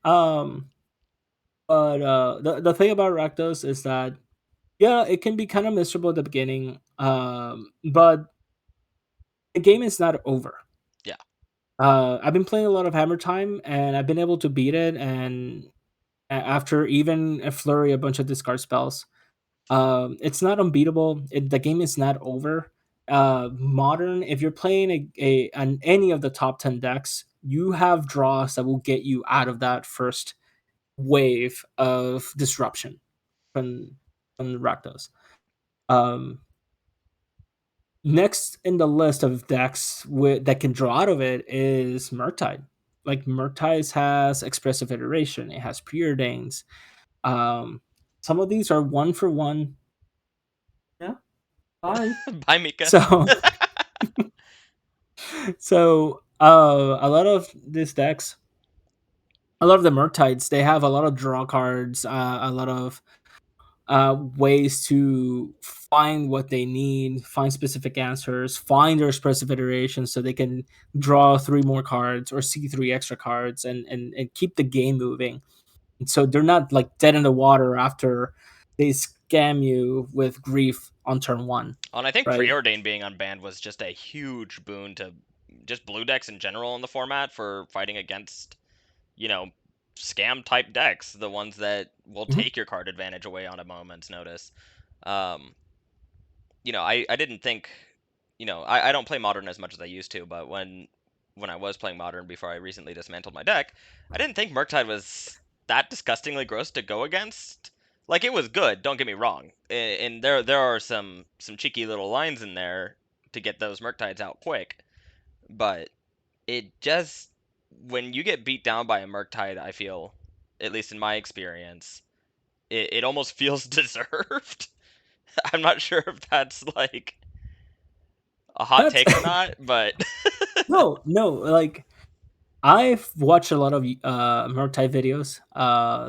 um, but the thing about Rakdos is that yeah, it can be kind of miserable at the beginning. But the game is not over. Yeah. I've been playing a lot of Hammer Time, and I've been able to beat it. And after even a flurry, a bunch of discard spells, it's not unbeatable. The game is not over. Modern, if you're playing an any of the top 10 decks, you have draws that will get you out of that first wave of disruption from Rakdos. Um, Next in the list of decks that can draw out of it is Murktide. Like Murktide has Expressive Iteration, it has Preordains. Um, some of these are one for one. Yeah, bye. Bye Mika. So, a lot of these decks, a lot of the Murktides, they have a lot of draw cards, a lot of ways to find what they need, find specific answers, find their expressive iterations so they can draw three more cards or see three extra cards and keep the game moving. And so they're not like dead in the water after they scam you with grief on turn one, And I think right? Preordain being unbanned was just a huge boon to just blue decks in general in the format for fighting against, you know, scam type decks, the ones that will Mhm. take your card advantage away on a moment's notice. Um, I didn't think, I don't play Modern as much as I used to, but when I was playing Modern before I recently dismantled my deck, I didn't think Murktide was that disgustingly gross to go against. Like it was good, don't get me wrong, and there are some cheeky little lines in there to get those Murktides out quick, but it just when you get beat down by a Murktide, I feel, at least in my experience, it almost feels deserved. I'm not sure if that's like a hot That's take or not, but no, like I've watched a lot of Murktai videos.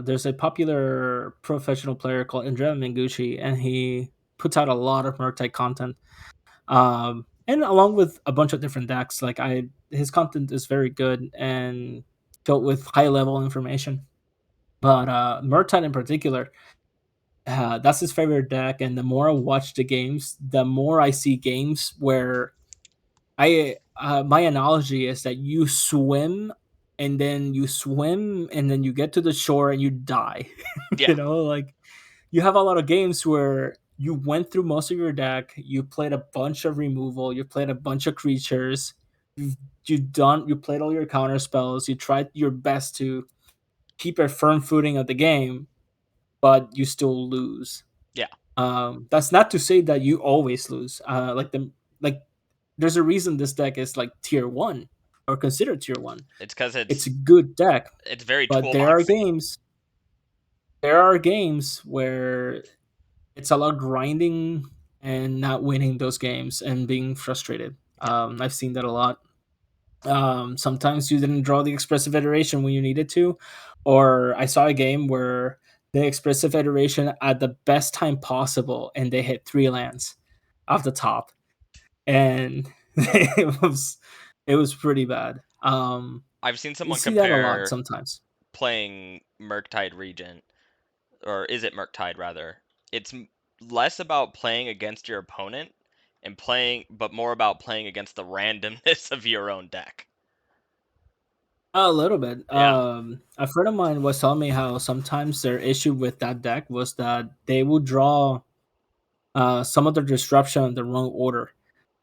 There's a popular professional player called Andrea Mengucci, and he puts out a lot of Murktai content. And along with a bunch of different decks, like his content is very good and filled with high level information. But Murktai in particular, that's his favorite deck. And the more I watch the games, the more I see games where my analogy is that you swim and then you get to the shore and you die. yeah, You know, like you have a lot of games where you went through most of your deck, you played a bunch of removal, you played a bunch of creatures, you've you played all your counter spells, you tried your best to keep a firm footing of the game, but you still lose. yeah. That's not to say that you always lose. Like there's a reason this deck is like tier one or considered tier one. It's because It's a good deck, it's very but toolboxy. there are games where it's a lot of grinding and not winning those games and being frustrated. Yeah. I've seen that a lot. Sometimes you didn't draw the expressive iteration when you needed to, or I saw a game where the expressive iteration at the best time possible and they hit 3 lands off the top, and it was pretty bad. I've seen You someone see that a lot compare sometimes. playing Murktide Regent, or is it Murktide rather? It's less about playing against your opponent and playing, but more about playing against the randomness of your own deck. A little bit. Yeah. A friend of mine was telling me how sometimes their issue with that deck was that they would draw some of the disruption in the wrong order.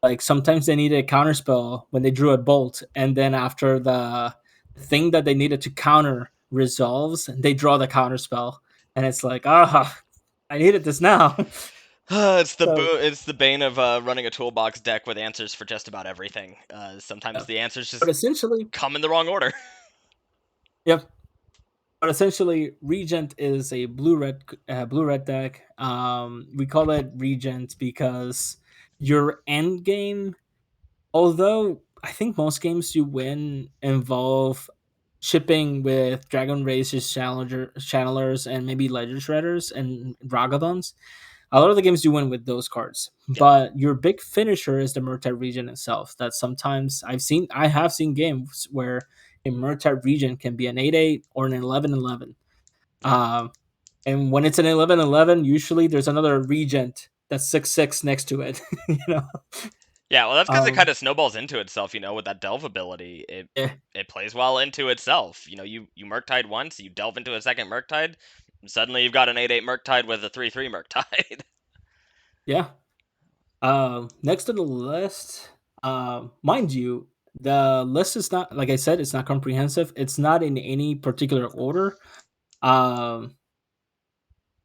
Like sometimes they needed a counter spell when they drew a bolt, and then after the thing that they needed to counter resolves, they draw the counter spell, and it's like, ah, I needed this now. So It's the bane of running a toolbox deck with answers for just about everything. yeah. Sometimes the answers But just essentially, come in the wrong order. yep. But essentially, Regent is a blue red deck. We call it Regent because your end game, although I think most games you win involve shipping with Dragon Races, Channelers, and maybe Ledger Shredders and Ragadons. A lot of the games you win with those cards, Yeah. but your big finisher is the Murktide region itself. That sometimes I have seen games where a Murktide region can be an 8-8 or an 11-11. Yeah. And when it's an 11-11, usually there's another regent that's 6-6 next to it. you know, Yeah, well, that's because it kind um, of snowballs into itself, with that delve ability. It yeah, it plays well into itself. You Murktide once, you delve into a second Murktide, and suddenly you've got an 8/8 Murktide with a 3/3 Murktide. yeah. Next to the list, mind you, the list is not, like I said, it's not comprehensive. It's not in any particular order. Um,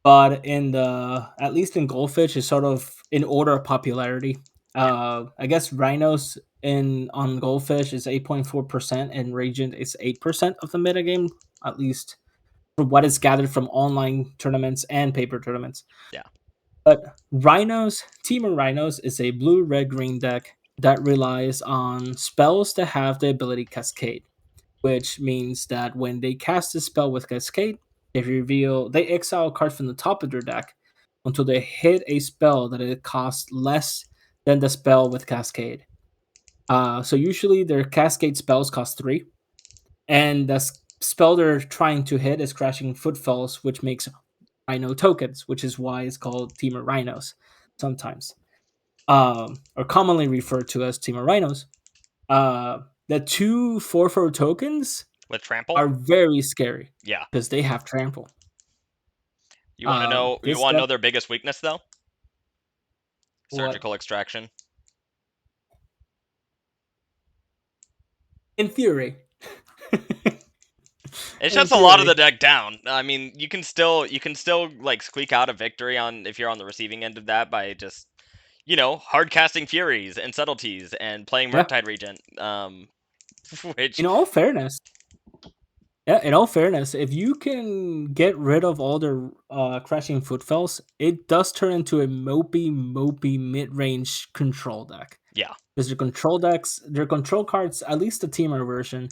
but in the at least in Goldfish is sort of in order of popularity. Yeah, I guess Rhinos in on Goldfish is 8.4% and Ragent is 8% of the metagame, at least from what is gathered from online tournaments and paper tournaments. yeah, But Team of Rhinos is a blue, red, green deck that relies on spells that have the ability Cascade, which means that when they cast a spell with Cascade, they exile a card from the top of their deck until they hit a spell that it costs less than the spell with Cascade. So usually their Cascade spells cost 3, and the spell they're trying to hit is Crashing Footfalls, which makes Rhino tokens, which is why it's called Team of Rhinos sometimes, or commonly referred to as Team of Rhinos. The two 4/4 tokens with trample. are very scary Yeah, because they have trample. you want to know? You This want to deck, know their biggest weakness though? what Surgical extraction. in theory, It in shuts a lot of the theory, deck down. I mean, you can still like squeak out a victory on if you're on the receiving end of that by just hard casting Furies and Subtleties and playing yeah. Murktide Regent. Which In all fairness, yeah. In all fairness, if you can get rid of all the crashing footfalls, it does turn into a mopey mid range control deck. yeah, Because their control cards, at least the teamer version,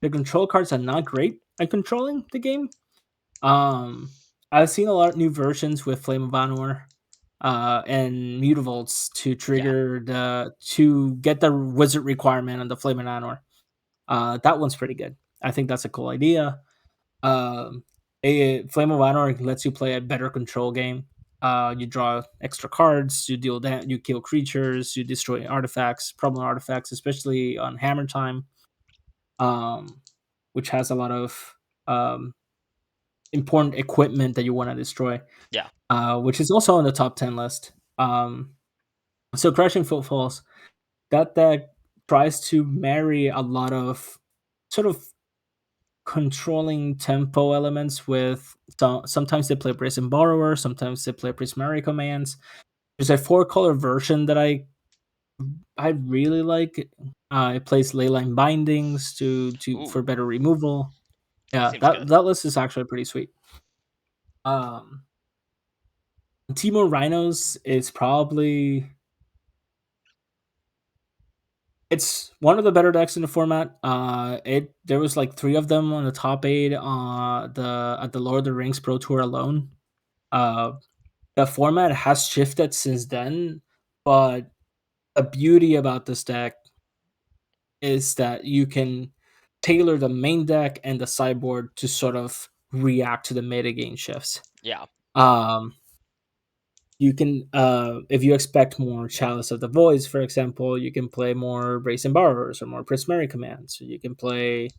the control cards are not great at controlling the game. Um, I've seen a lot of new versions with Flame of Honor, and Mutavaults to yeah, trigger to get the wizard requirement on the Flame of Honor. That one's pretty good. I think that's a cool idea. Um, a Flame of Honor lets you play a better control game. You draw extra cards, you kill creatures, you destroy artifacts, problem artifacts, especially on Hammer Time, um, which has a lot of um, important equipment that you want to destroy, yeah, which is also on the top 10 list. So Crashing Footfalls, that deck tries to marry a lot of sort of controlling tempo elements with sometimes they play Brazen Borrower, sometimes they play Prismari commands. There's a 4-color version that I really like. It plays Leyline Bindings to ooh, for better removal. that Yeah, seems that good. that list is actually pretty sweet. Um, Timo Rhinos is probably it's one of the better decks in the format. It there was like three of them on the top eight the at the Lord of the Rings Pro Tour alone. Uh, the format has shifted since then, but the beauty about this deck is that you can tailor the main deck and the sideboard to sort of react to the metagame shifts. Yeah. Um, you can if you expect more Chalice of the Voids, for example, you can play more Brazen Borrowers or more Prismary commands. So you can play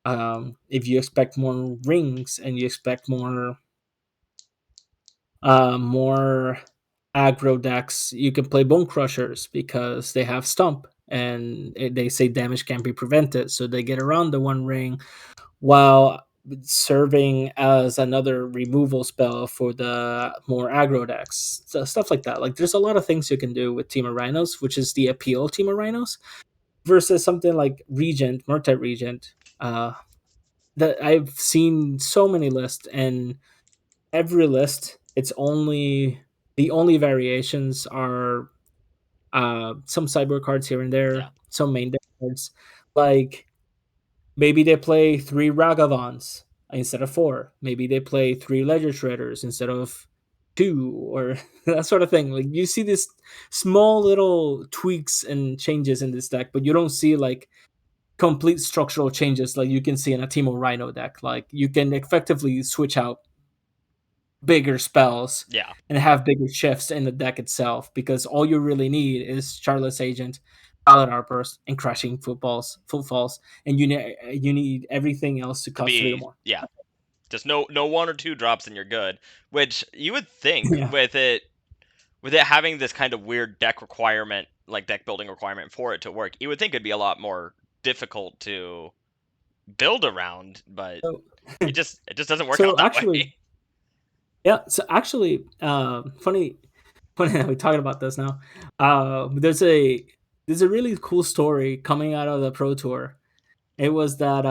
if you expect more rings and you expect more aggro decks, you can play Bone Crushers because they have Stump and they say damage can't be prevented, so they get around the one ring while serving as another removal spell for the more aggro decks. So stuff like that. Like there's a lot of things you can do with Team of Rhinos, which is the appeal of Team of Rhinos, versus something like Regent, Murta Regent. That I've seen so many lists, and every list, it's only the only variations are some cyber cards here and Yeah. there, some main deck cards. Like maybe they play three Ragavans instead of four. Maybe they play three Ledger Shredders instead of two, or that sort of thing. Like you see this small little tweaks and changes in this deck, but you don't see like complete structural changes like you can see in a Teemo Rhino deck. Like you can effectively switch out bigger spells Yeah. and have bigger shifts in the deck itself because all you really need is Charlotte's Agent, Pilot Outburst, and Crashing Footfalls, and you need everything else to To cost three or be, more. yeah, just no one or two drops and you're good. Which you would think Yeah. with it having this kind of weird deck requirement, like deck building requirement for it to work, you would think it'd be a lot more difficult to build around, but So, it just doesn't work out so that way. actually, yeah. So actually, funny that we're talking about this now. There's a really cool story coming out of the Pro Tour. It was that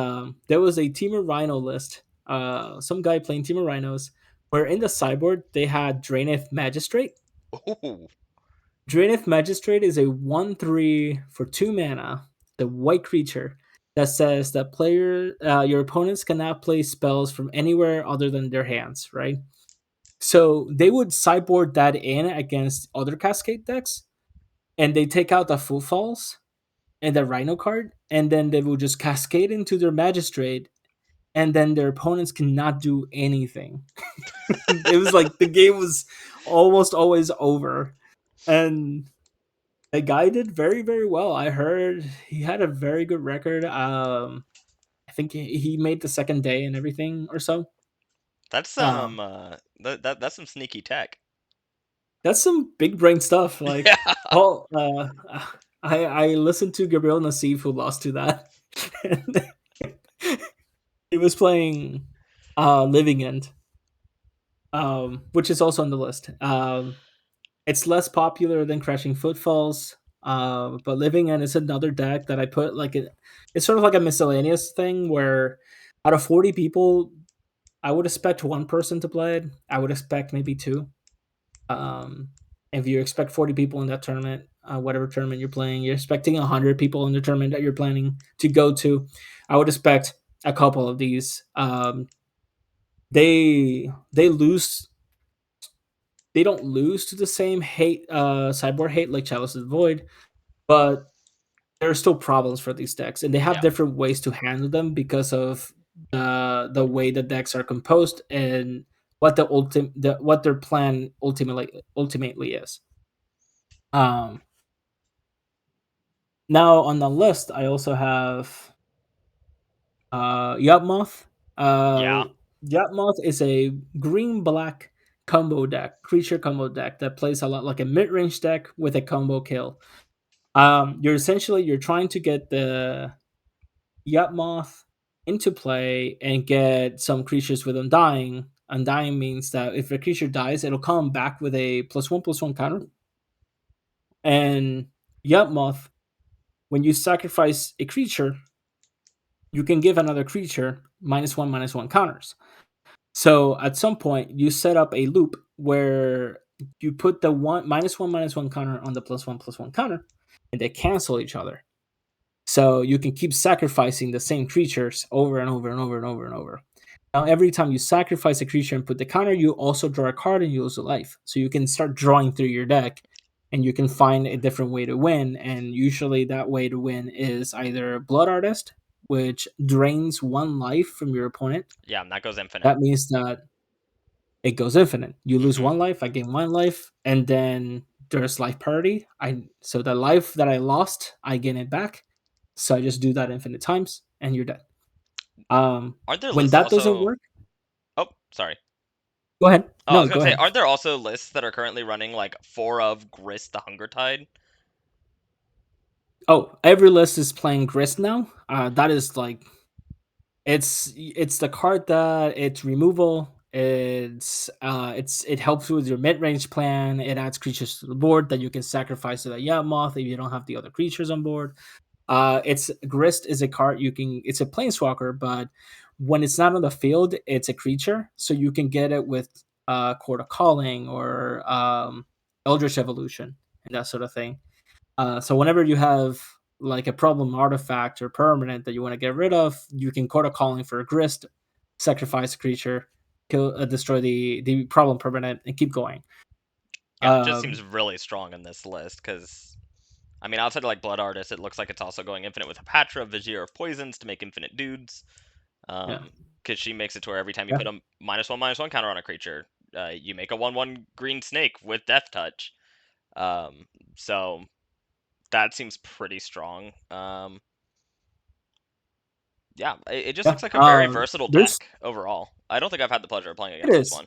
there was a Team of Rhino list. Some guy playing Team of Rhinos, where in the sideboard they had Draenith Magistrate. Ooh, Draenith Magistrate is a 1/3 for 2 mana, the white creature that says that your opponents cannot play spells from anywhere other than their hands, right? So they would sideboard that in against other Cascade decks, and they take out the Full Falls and the Rhino card, and then they will just cascade into their Magistrate, and then their opponents cannot do anything. It was like the game was almost always over. And the guy did very, very well. I heard he had a very good record. I think he made the second day and everything or so. that's some Um, that's some sneaky tech. that's some big brain stuff. Yeah, Like, well, I listened to Gabriel Nassif who lost to that. And he was playing Living End, which is also on the list. It's less popular than Crashing Footfalls, but Living End is another deck that I put like it's sort of like a miscellaneous thing where out of 40 people, I would expect one person to play it. I would expect maybe two. Um, if you expect 40 people in that tournament, whatever tournament you're playing, you're expecting 100 people in the tournament that you're planning to go to. I would expect a couple of these. They lose they don't lose to the same hate sideboard hate like Chalice of the Void, but there are still problems for these decks, and they have yeah. different ways to handle them because of the way the decks are composed and what their plan ultimately is. Um, Now on the list, I also have Yawgmoth. Yeah. Uh, Yawgmoth is a green black combo deck, creature combo deck that plays a lot like a mid range deck with a combo kill. You're trying to get the Yawgmoth into play and get some creatures with Undying. Undying means that if a creature dies, it'll come back with a +1/+1 counter. And Yawgmoth, when you sacrifice a creature, you can give another creature -1/-1 counters. So at some point, you set up a loop where you put the one counter on the +1/+1 counter, and they cancel each other. So you can keep sacrificing the same creatures over and over and over and over and over. Now, every time you sacrifice a creature and put the counter, you also draw a card and you lose a life. So you can start drawing through your deck and you can find a different way to win. And usually, that way to win is either Blood Artist, which drains one life from your opponent. Yeah, and that goes infinite. That means that it goes infinite. You lose Hmm. one life, I gain one life, and then there's life parity. So the life that I lost, I gain it back. So I just do that infinite times, and you're dead. Aren't there When lists that doesn't also? work, Oh, sorry. go ahead. Oh, I No, was gonna go say, ahead. aren't there also lists that are currently running like four of Grist the Hunger Tide? Oh, every list is playing Grist now. That is like it's the card that it's removal. It helps with your mid range plan. It adds creatures to the board that you can sacrifice to the Yawmoth if you don't have the other creatures on board. It's Grist is a card you can. It's a planeswalker, but when it's not on the field, it's a creature, so you can get it with Court of Calling or Eldritch Evolution and that sort of thing. So whenever you have like a problem artifact or permanent that you want to get rid of, you can Court of Calling for a Grist, sacrifice a creature, destroy the problem permanent, and keep going. Yeah, it just Um, seems really strong in this list because I mean, outside of like Blood Artist, it looks like it's also going infinite with Hapatra, Vizier of Poisons to make infinite dudes. yeah, Because she makes it to where every time you yeah, put a -1/-1 counter on a creature, you make a 1/1 green snake with Death Touch. Um, so that seems pretty strong. Yeah, it just yeah. looks like a very versatile There's deck overall. I don't think I've had the pleasure of playing it against this is. one.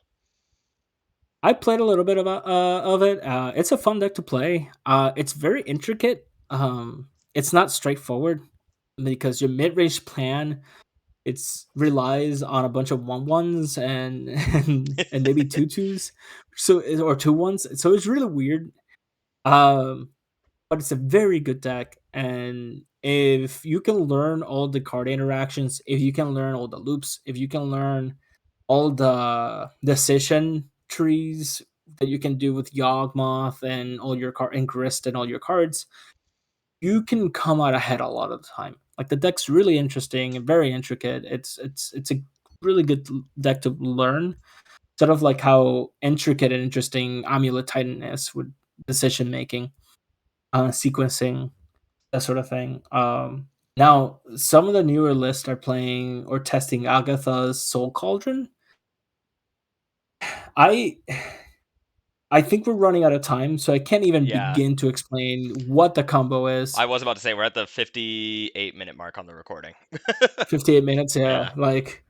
I played a little bit of it. It's a fun deck to play. It's very intricate. It's not straightforward because your mid range plan it's relies on a bunch of one ones and and maybe two twos, so or two ones. So it's really weird. Um, but it's a very good deck, and if you can learn all the card interactions, if you can learn all the loops, if you can learn all the decision trees that you can do with Yawgmoth and all your card and Grist and all your cards, you can come out ahead a lot of the time. Like the deck's really interesting and very intricate. It's a really good deck to learn. Sort of like how intricate and interesting Amulet Titan is with decision making, sequencing, that sort of thing. Now some of the newer lists are playing or testing Agatha's Soul Cauldron. I I think we're running out of time, so I can't even Yeah, begin to explain what the combo is. I was about to say we're at the 58-minute mark on the recording. 58 minutes, yeah. Yeah. Like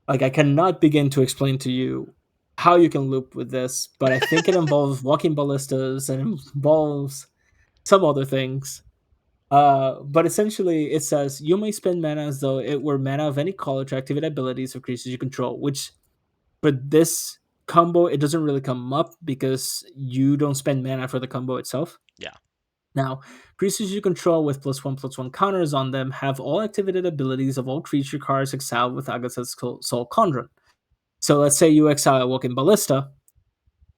I cannot begin to explain to you how you can loop with this, but I think it involves walking ballistas and involves some other things. But essentially, it says you may spend mana as though it were mana of any color to activate abilities of creatures you control. Which for this combo, it doesn't really come up because you don't spend mana for the combo itself. Yeah. Now, creatures you control with +1/+1 counters on them have all activated abilities of all creature cards exiled with Agatha's Soul Conjurer. So let's say you exile a Walking Ballista,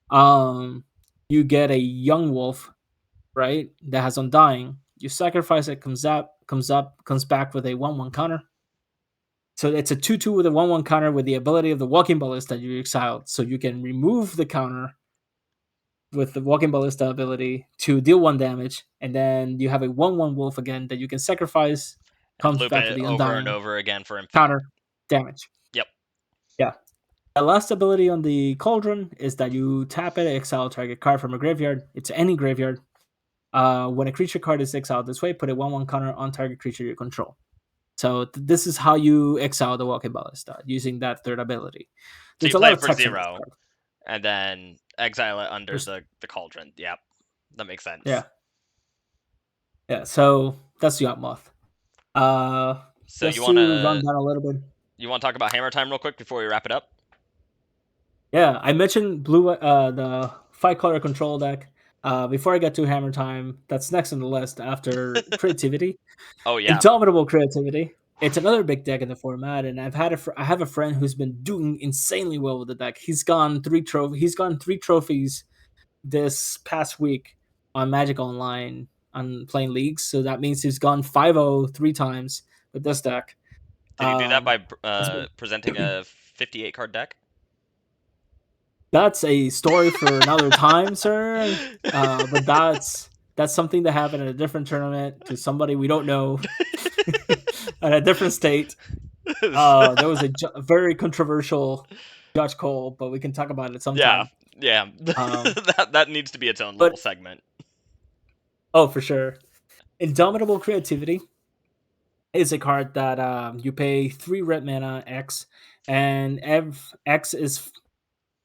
um, you get a young wolf, right? That has Undying. You sacrifice it, comes back with a 1/1 counter. So it's a 2/2 with a 1/1 counter with the ability of the Walking Ballista you exiled. So you can remove the counter with the Walking Ballista ability to deal 1 damage, and then you have a 1/1 wolf again that you can sacrifice, And comes loop back with it the over and Undying over again for infinite. counter damage. Yep. Yeah. The last ability on the Cauldron is that you tap it, exile a target card from a graveyard. It's any graveyard. When a creature card is exiled this way, put a 1/1 counter on target creature you control. So this is how you exile the Walking Ballista using that third ability. So There's you a lot play of it for text on this 0, card. and then exile it under There's, the cauldron. Yep. That makes sense. yeah, yeah. So that's Yawgmoth. Uh, So just to run down a little bit. you wanna talk about Hammer Time real quick before we wrap it up? Yeah, I mentioned the 5 color control deck. Before I get to Hammer Time, that's next on the list after Creativity. Oh yeah. Indomitable Creativity. It's another big deck in the format, and I have a friend who's been doing insanely well with the deck. He's gone 3 trophies this past week on Magic Online on playing leagues. So that means he's gone 5-0 3 times with this deck. Did he do that by It's been presenting a 58 card deck? That's a story for another time, sir. But that's something that happened at a different tournament to somebody we don't know at a different state. There was a very controversial judge call, but we can talk about it Yeah, sometime. yeah. Um, That needs to be its own little but segment. oh, for sure, Indomitable Creativity is a card that you pay 3 red mana X, and X is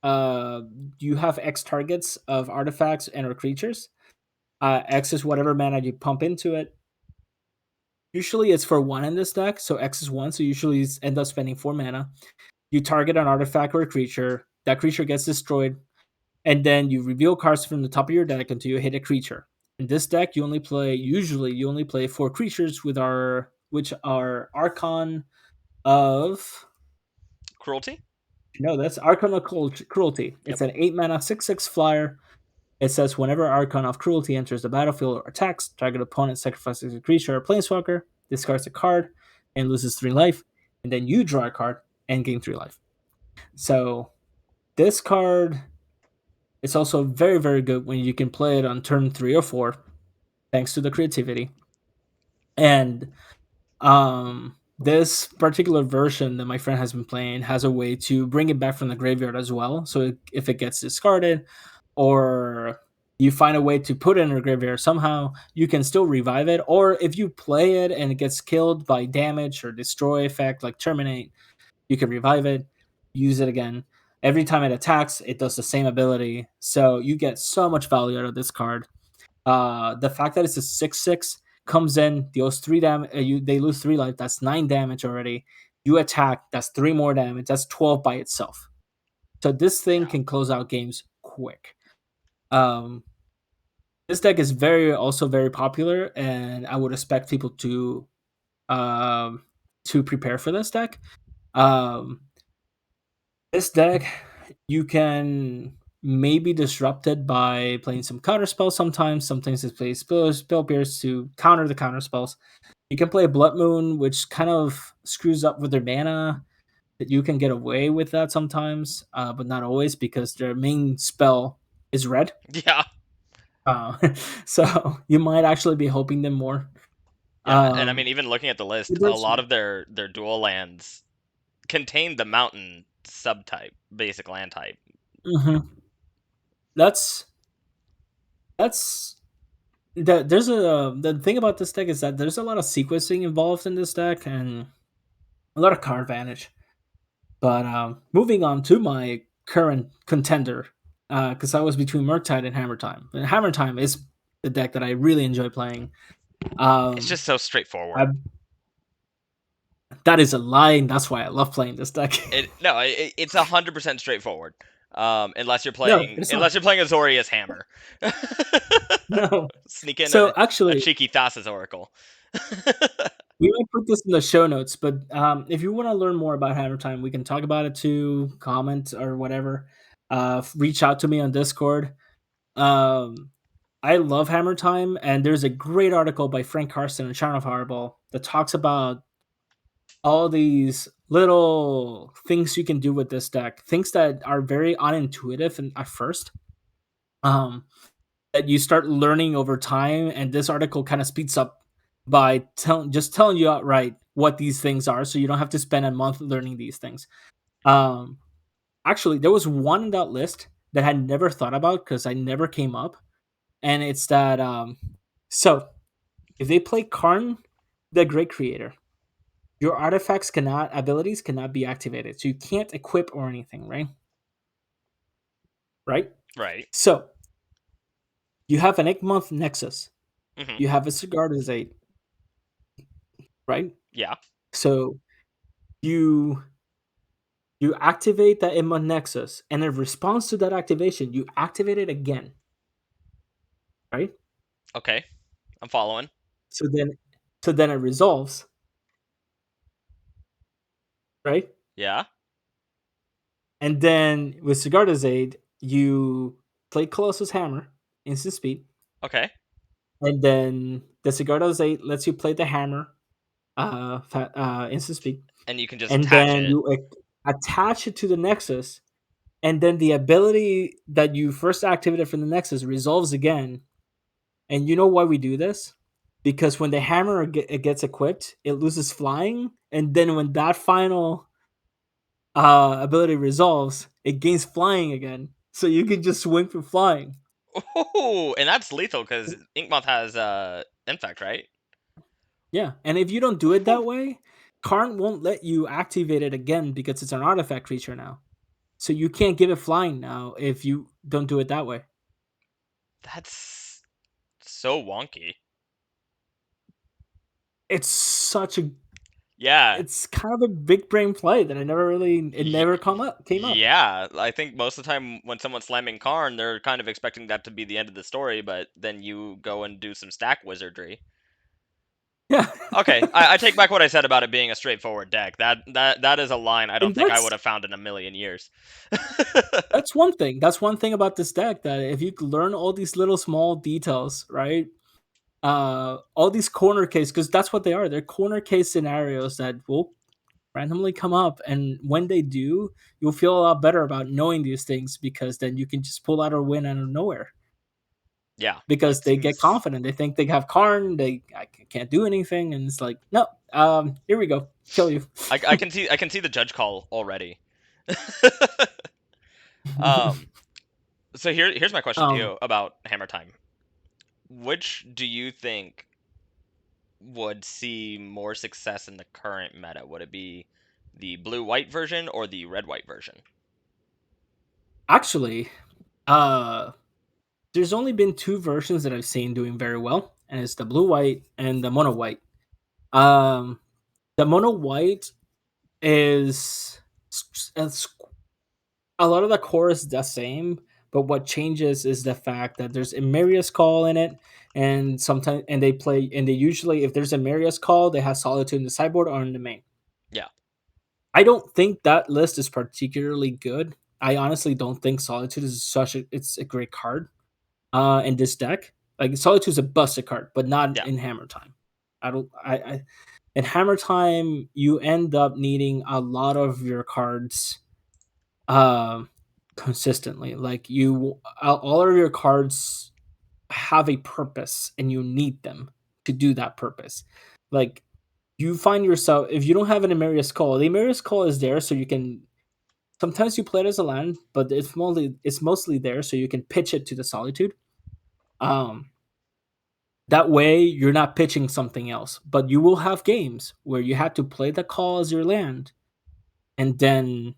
uh you have X targets of artifacts and or creatures. X is whatever mana you pump into it. Usually it's for 1 in this deck, so X is 1, so usually you end up spending 4 mana. You target an artifact or a creature, that creature gets destroyed, and then you reveal cards from the top of your deck until you hit a creature. In this deck, you only play 4 creatures which are Archon of Cruelty? no, that's Archon of Cruelty. Yep. It's an 8 mana 6/6 flyer. It says whenever Archon of Cruelty enters the battlefield or attacks, target opponent sacrifices a creature or planeswalker, discards a card, and loses 3 life. And then you draw a card and gain 3 life. So this card is also very, very good when you can play it on turn 3 or 4, thanks to the creativity. And this particular version that my friend has been playing has a way to bring it back from the graveyard as well. So if it gets discarded, or you find a way to put it in a graveyard somehow, you can still revive it. Or if you play it and it gets killed by damage or destroy effect like terminate, you can revive it, use it again. Every time it attacks, it does the same ability. So you get so much value out of this card. The fact that it's a 6/6 comes in, deals 3 damage. They lose 3 life. That's 9 damage already. You attack. That's 3 more damage. That's 12 by itself. So this thing Yeah. can close out games quick. Um, this deck is also very popular, and I would expect people um, to prepare for this deck. Um, this deck, you can maybe disrupt it by playing some counter spells sometimes. Sometimes it plays spell pierce to counter the counter spells. You can play Blood Moon, which kind of screws up with their mana. That you can get away with that sometimes, but not always because their main spell is red. Yeah. Uh, so you might actually be hoping them more. Yeah, and I mean, Um, even looking at the list, a there's lot of their dual lands contain the mountain subtype, basic land type. mhm. that's that's there's the thing about this deck is that there's a lot of sequencing involved in this deck and a lot of card advantage. But moving on to my current contender, because I was between Murktide and Hammer Time. And Hammer Time is the deck that I really enjoy playing. It's Um, just so I, straightforward. that is a lie, and that's why I love playing this deck. It's 100% straightforward. Unless you're No, playing it's not. unless you're playing Azorius Hammer. No. Sneak in So a actually, cheeky Thassa's Oracle. we might put this in the show notes, but if you want to learn more about Hammer Time, we can talk about it too, comment or whatever. Reach out to me on Discord. Um, I love Hammer Time, and there's a great article by Frank Carson and Sharon of Fireball that talks about all these little things you can do with this deck, things that are very unintuitive and at first. Um, that you start learning over time, and this article kind of speeds up by telling you outright what these things are, so you don't have to spend a month learning these things. Um, Actually, there was one in that list that I had never thought about because I never came up, and it's that so if they play Karn, the Great Creator, your abilities cannot be activated, so you can't equip or anything, right? Right. Right. So you have an Egmonth Nexus, Hmm. you have a Sigarda's Aid, right? Yeah. So you you activate that Egmonth Nexus, and in response to that activation, you activate it again, right? Okay. I'm following. So then, so then it resolves, right? Yeah. And then with Sigarda's Aid, you play Colossus Hammer, instant speed, Okay. and then the Sigarda's 8 lets you play the hammer, instant speed, And you can just and attach then it. you attach it to the Nexus, and then the ability that you first activated from the Nexus resolves again. And you know why we do this? Because when the hammer it gets equipped, it loses flying, and then when that final ability resolves, it gains flying again. So you can just swing for flying. Ooh, and that's lethal because Inkmoth has infect, right? Yeah, and if you don't do it Whew. that way, Karn won't let you activate it again because it's an artifact creature now. So you can't give it flying now if you don't do it that way. That's so wonky. It's such a Yeah. it's kind of a big brain play that I never really it Y- never came up. yeah, I think most of the time when someone's slamming Karn, they're kind of expecting that to be the end of the story, but then you go and do some stack wizardry. Yeah. Okay, I take back what I said about it being a straightforward deck. That is a line I don't And think I would have found in a million years. that's one thing. That's one thing about this deck that if you learn all these little small details, right? All these corner case because that's what they are. They're corner case scenarios that will randomly come up, and when they do, you'll feel a lot better about knowing these things because then you can just pull out a win out of nowhere Yeah, because like they get confident. They think they have Karn, I can't do anything, and it's like, no, here we go, kill you. I can see the judge call already. um, so here's my question to um, you about Hammer Time. Which do you think would see more success in the current meta? Would it be the blue white version or the red white version? actually, uh, there's only been two versions that I've seen doing very well, and it's the blue white and the mono white. Um, the mono white is a lot of the core is the same, but what changes is the fact that there's a Marius call in it, and sometimes and they usually if there's a Marius call, they have Solitude in the sideboard or in the main. Yeah, I don't think that list is particularly good. I honestly don't think Solitude is it's a great card in this deck. Like Solitude is a busted card, but not yeah, in Hammer Time. I don't. I in Hammer Time you end up needing a lot of your cards um consistently. Like all of your cards have a purpose, and you need them to do that purpose. Like you find yourself if you don't have an Emerius Call, the Emerius Call is there so you can sometimes you play it as a land, but it's mostly there so you can pitch it to the Solitude. Um that way you're not pitching something else, but you will have games where you have to play the call as your land, and then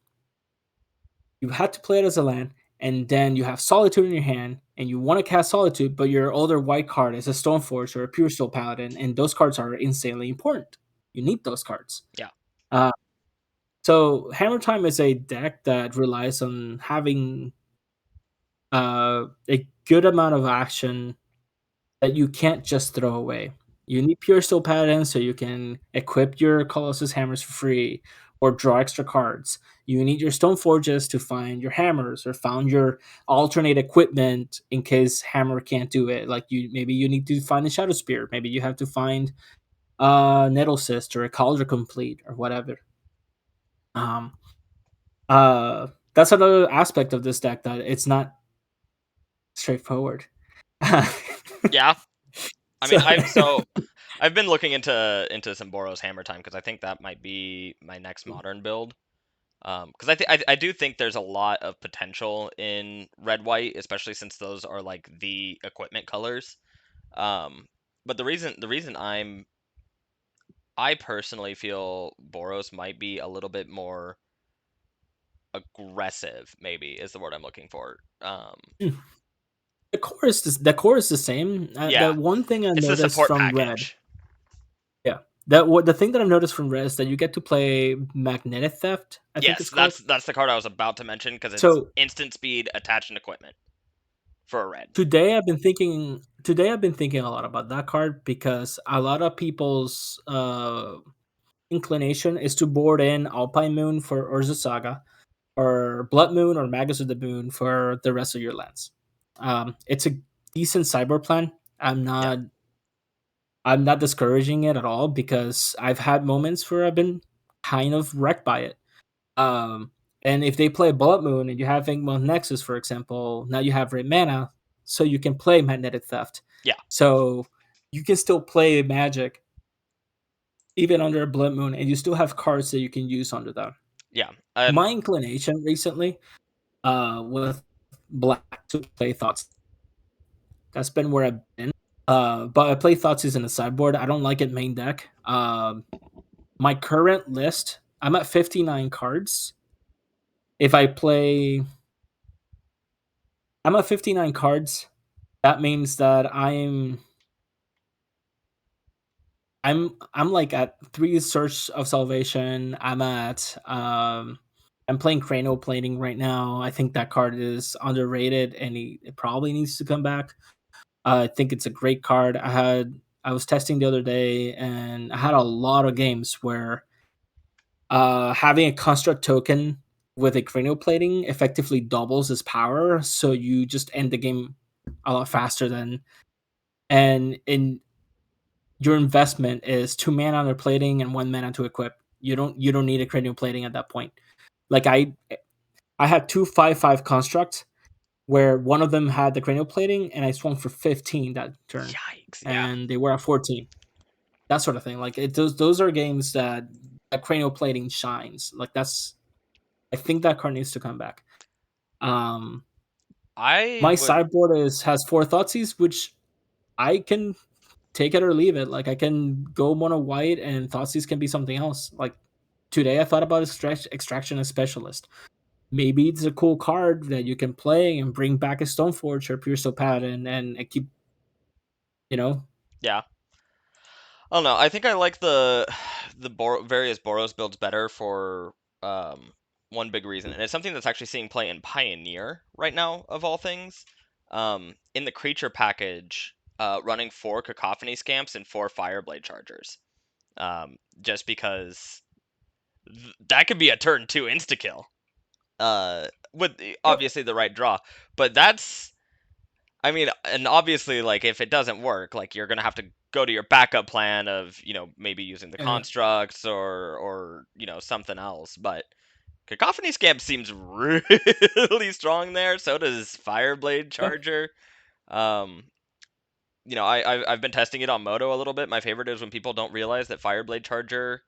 you had to play it as a land, and then you have Solitude in your hand, and you want to cast Solitude, but your other white card is a Stoneforge or a Pure Steel Paladin, and those cards are insanely important. You need those cards. yeah. Uh, so Hammer Time is a deck that relies on having a good amount of action that you can't just throw away. You need Pure Steel Paladins so you can equip your Colossus hammers for free or draw extra cards. You need your Stone Forges to find your hammers or found your alternate equipment in case hammer can't do it. Like maybe you need to find a Shadow Spear. Maybe you have to find a Nettle Cyst or a Cauldron Complete or whatever. Um that's another aspect of this deck that it's not straightforward. Yeah. I so mean, I've been looking into some Boros Hammer Time because I think that might be my next modern build. Because I do think there's a lot of potential in red white, especially since those are like the equipment colors. Um, but the reason I personally feel Boros might be a little bit more aggressive, maybe is the word I'm looking for. the core is the same. The Yeah, one thing I it's the noticed support from Red, package. yeah, that what the thing that I've noticed from Red is that you get to play Magnetic Theft. I think Yes, it's that's called. that's the card I was about to mention because it's So instant speed attached and equipment for a red. today I've been thinking a lot about that card because a lot of people's inclination is to board in Alpine Moon for Urza Saga or Blood Moon or Magus of the Moon for the rest of your lands. It's a decent cyber plan. I'm Yeah. not I'm not discouraging it at all because I've had moments where I've been kind of wrecked by it. Um, and if they play Blood Moon and you have Inkmoth Nexus, for example, now you have red mana, so you can play Magnetic Theft. Yeah. So you can still play Magic even under a Blood Moon, and you still have cards that you can use under that. Yeah. My inclination recently, with Black to play Thoughts. That's been where I've been. But I play Thoughts in the sideboard. I don't like it main deck. My current list, I'm at 59 cards. If I play I'm at 59 cards. That means that I'm like at 3 Search of Salvation. I'm playing Cranial Plating right now. I think that card is underrated and it probably needs to come back. I think it's a great card. I was testing the other day and I had a lot of games where having a construct token with a cranial plating effectively doubles its power, so you just end the game a lot faster than and in your investment is 2 mana on the plating and 1 mana to equip. You don't need a cranial plating at that point. Like I had 2/5/5 constructs where one of them had the cranial plating and I swung for 15 that turn Yikes. Yeah. and they were at 14. That sort of thing. Like those are games that cranial plating shines. Like that's I think that card needs to come back. Um, I my would. sideboard is has 4 Thoughtseize, which I can take it or leave it. Like I can go mono white, and Thoughtseize can be something else. Like today, I thought about extraction as specialist. Maybe it's a cool card that you can play and bring back a Stoneforge or Pure Pad and keep you know Yeah. I don't know. I think I like the various Boros builds better for um, one big reason, and it's something that's actually seeing play in Pioneer right now, of all things. In the creature package, running 4 Cacophony Scamps and 4 Fireblade Chargers, just because that could be a turn 2 insta kill. With Yep. obviously the right draw, but that's I mean, and obviously, like, if it doesn't work, like, you're gonna have to go to your backup plan of, maybe using the Yeah. constructs or something else. But Cacophony Scamp seems really strong there. So does Fireblade Yeah. Charger. Um, I've been testing it on Moto a little bit. My favorite is when people don't realize that Fireblade Charger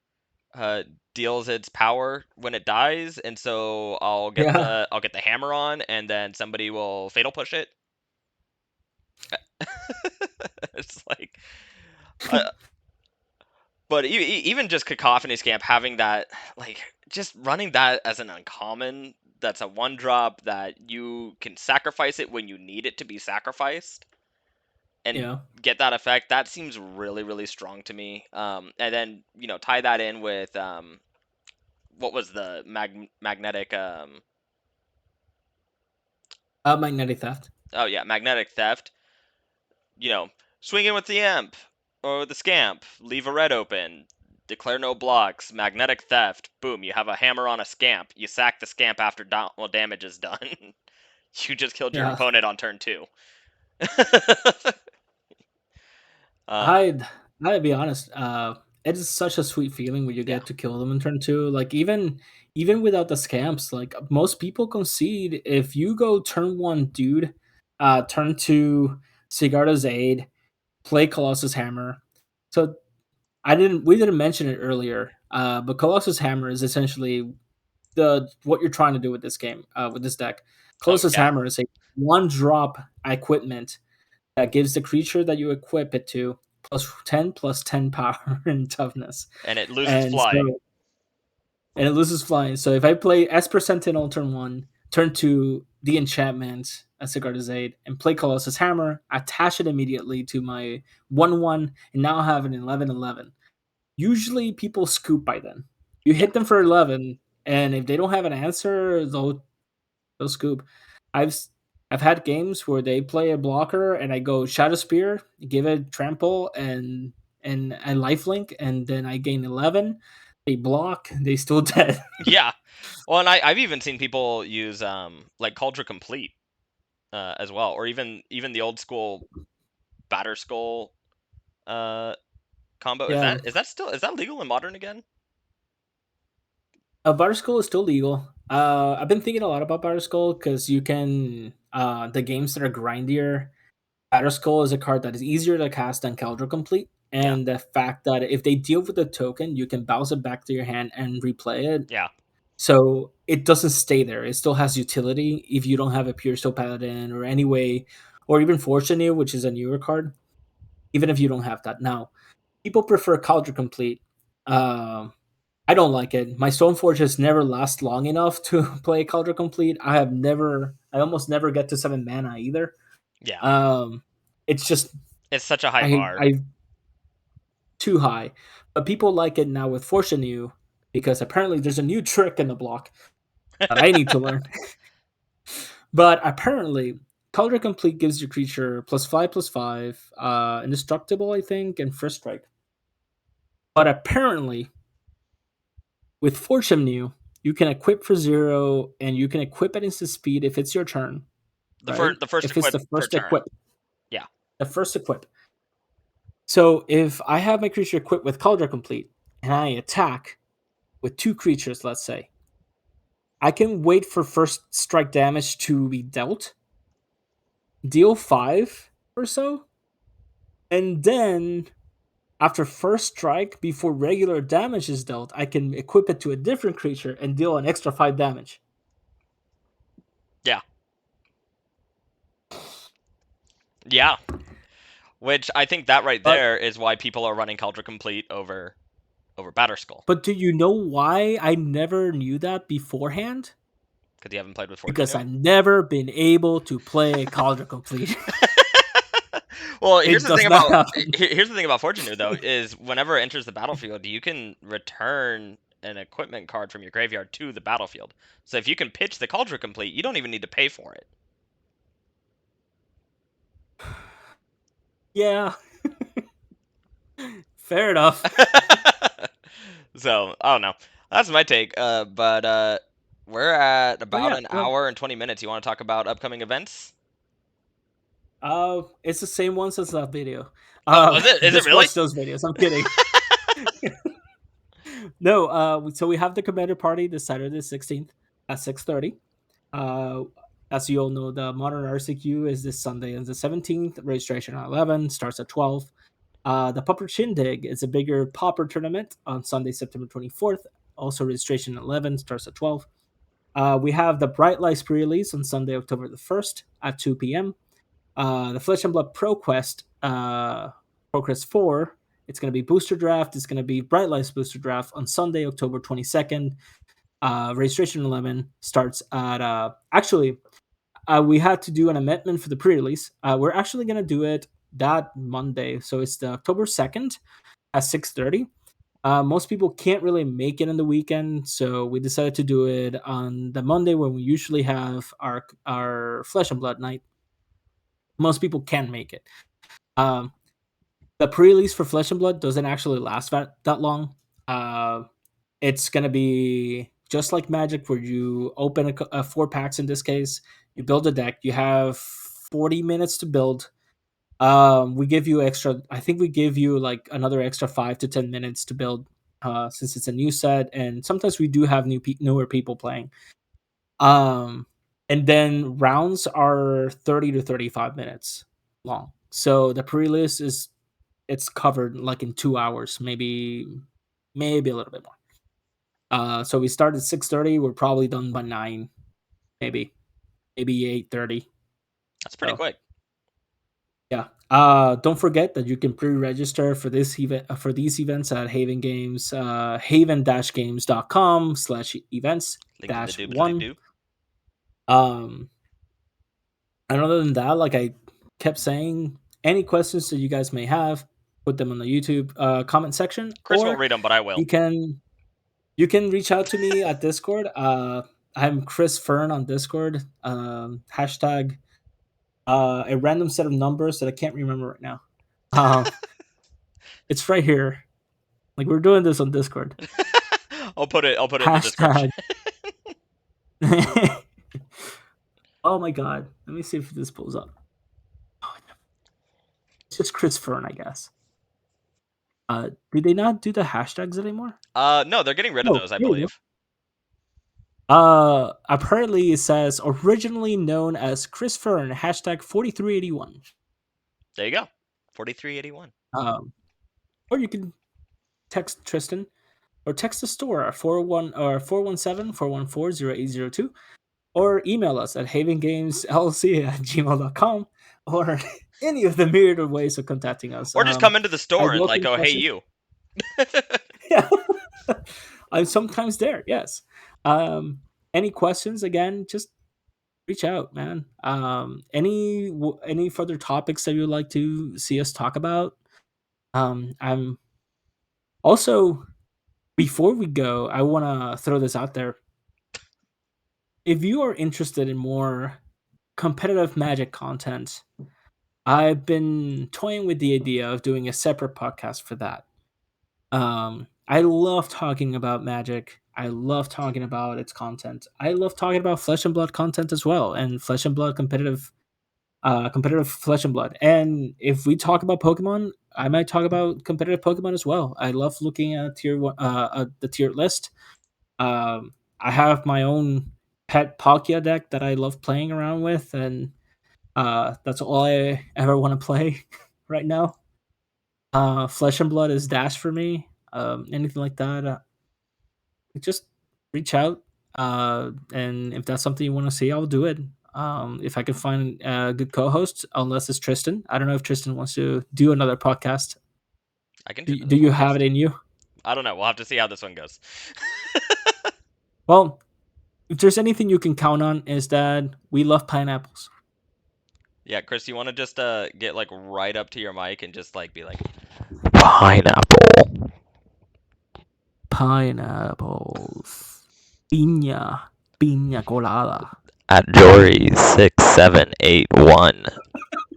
uh, deals its power when it dies, and so Yeah. I'll get the hammer on, and then somebody will fatal push it. It's like, uh, but even just Cacophony Scamp having that, like, just running that as an uncommon, that's a 1 drop that you can sacrifice it when you need it to be sacrificed and Yeah. get that effect, that seems really, really strong to me. And then, tie that in with, what was the magnetic, Magnetic Theft. oh yeah, magnetic theft, you know, swing in with the imp or the scamp, leave a red open, declare no blocks, magnetic theft, boom, you have a hammer on a scamp. You sack the scamp after damage is done. You just killed your Yeah. opponent on turn 2. uh, I'd I'd be honest. It is such a sweet feeling when you yeah. get to kill them in turn two. Like even without the scamps, like most people concede if you go turn one, dude, turn two, Sigarda's Aid, play Colossus Hammer. So we didn't mention it earlier, but Colossus Hammer is essentially the what you're trying to do with this game, with this deck. Oh Colossus yeah. Hammer is a 1 drop equipment that gives the creature that you equip it to plus 10 power and toughness. And it loses And flying. so and it loses flying. So if I play Esper Sentinel turn one, turn two, the enchantment as Sigarda's Aid, and play Colossus Hammer, attach it immediately to my 1/1, and now I have an 11/11. Usually people scoop by then. You Yeah. hit them for 11, and if they don't have an answer, they'll scoop. I've s- I've had games where they play a blocker and I go Shadow Spear, give it trample and a lifelink, and then I gain 11. They block, they still dead. Yeah. Well, and I've even seen people use like Cauldron Complete as well, or even the old school batter skull uh, combo. Yeah, Is that legal in modern again? Butter Skull is still legal. I've been thinking a lot about Butter Skull because you can the games that are grindier. Batter Skull is a card that is easier to cast than Caldra Complete, Yeah, and the fact that if they deal with the token, you can bounce it back to your hand and replay it. yeah, So it doesn't stay there. It still has utility if you don't have a Pure Steel Paladin or any way, or even Fortune, which is a newer card. Even if you don't have that now, people prefer Caldra Complete. Um, I don't like it. My Stoneforge has never last long enough to play Caldra Complete. I almost never get to 7 mana either. yeah. Um, it's just It's such a high bar. I too high. But people like it now with Fortune U because apparently there's a new trick in the block that I need to learn. But apparently, Color Complete gives your creature +5/+5, indestructible, I think, and first strike. But apparently, with Fortune New, you can equip for 0, and you can equip at instant speed if it's your turn, right? The first If it's equip the per first turn. equip, Yeah, the first equip. So if I have my creature equipped with Color Complete and I attack with 2 creatures, let's say, I can wait for first strike damage to be dealt, deal 5 or so, and then after first strike, before regular damage is dealt, I can equip it to a different creature and deal an extra 5 damage. yeah, yeah. Which I think that right But there is why people are running Caldra Complete over Batterskull, but do you know why I never knew that beforehand? because you haven't played with Fortune Because New. I've never been able to play Cauldron Complete. Well, It does not happen. here's the thing about Fortune New though is whenever it enters the battlefield, you can return an equipment card from your graveyard to the battlefield. So if you can pitch the Cauldron Complete, you don't even need to pay for it. Yeah, fair enough. So I don't know. That's my take. But we're at But about yeah, an no. hour and 20 minutes. You want to talk about upcoming events? It's the same ones as that video. Oh, was it? Is it Just really? watch those videos. I'm kidding. No, so we have the Commander Party this Saturday, 16th at 6:30. Uh, as you all know, the Modern RCQ is this Sunday on the 17th. Registration at 11, starts at 12. The Popper Shindig is a bigger Popper tournament on Sunday, September 24th. Also, registration at 11, starts at 12. We have the Bright Lights pre-release on Sunday, October the 1st at 2 p.m. The Flesh and Blood Pro Quest 4, it's going to be Booster Draft. It's going to be Bright Lights Booster Draft on Sunday, October 22nd. Registration 11 starts at, actually, we had to do an amendment for the pre-release. We're actually going to do it that Monday. So it's the October 2nd at 6:30. Most people can't really make it on the weekend, so we decided to do it on the Monday when we usually have our Flesh and Blood night. Most people can make it. Um, the pre-release for Flesh and Blood doesn't actually last that long. Uh, it's gonna be just like Magic, where you open a 4 packs. In this case, you build a deck. You have 40 minutes to build. We give you extra. I think we give you like another extra 5 to 10 minutes to build, since it's a new set, and sometimes we do have newer people playing. Um, and then rounds are 30 to 35 minutes long. So the pre-list is it's covered like in 2 hours, maybe a little bit more. So we start at 6:30. We're probably done by 9, maybe 8:30. That's pretty So quick. yeah. Don't forget that you can pre-register for these events at Haven Games, haven-games.com/events Link in the dash doobly one. doo. Um, and other than that, like I kept saying, any questions that you guys may have, put them on the YouTube comment section, Chris won't or read them, but I will. you can reach out to me at Discord. I'm Chris Fern on Discord. Hashtag a random set of numbers that I can't remember right now. Um, it's right here. Like we're doing this on Discord. I'll put it in the description. Hashtag Oh my god. Let me see if this pulls up. Oh, it's just Chris Fern, I guess. Do they not do the hashtags anymore? No, they're getting rid of No, those, I there you go. believe. Apparently it says originally known as Chris Fern, hashtag 4381. There you go. 4381. Um, or you can text Tristan or text the store at 41 or 417-414-0802 or email us at havengamesllc@gmail.com or any of the myriad of ways of contacting us. Or just come into the I store and like welcome go, hey questions. you. Yeah. I'm sometimes there, yes. Um, any questions, again, just reach out, man. Any further topics that you'd like to see us talk about? I'm also, before we go, I want to throw this out there. If you are interested in more competitive Magic content, I've been toying with the idea of doing a separate podcast for that. I love talking about Magic. I love talking about its content. I love talking about Flesh and Blood content as well, and Flesh and Blood competitive Flesh and Blood. And if we talk about Pokemon, I might talk about competitive Pokemon as well. I love looking at tier one, the tier list. I have my own pet Palkia deck that I love playing around with, and that's all I ever want to play right now. Flesh and Blood is Dash for me. Anything like that, just reach out. And if that's something you want to see, I'll do it. If I can find a good co-host, unless it's Tristan. I don't know if Tristan wants to do another podcast. I can do Do, another do you have podcast. it in you? I don't know. We'll have to see how this one goes. Well, if there's anything you can count on, is that we love pineapples. Yeah, Chris, you want to just get like right up to your mic and just like be like pineapple Pineapples. Piña. Piña colada. at Jory6781.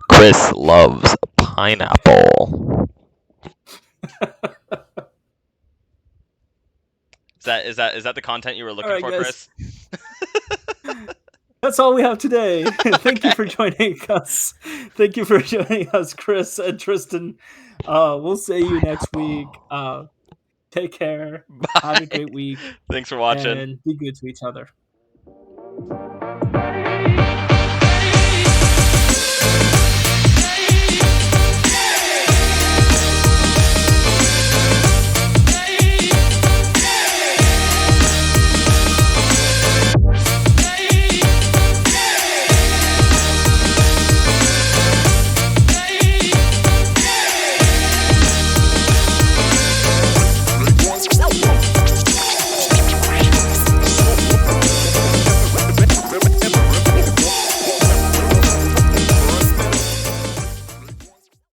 Chris loves pineapple. Is that the content you were All looking right, for, guys. Chris? That's all we have today. Thank you Okay. for joining us. Thank you for joining us, Chris and Tristan. We'll see you next week. Pineapple. Take care. Have a Bye. great week Thanks for watching. and be good to each other.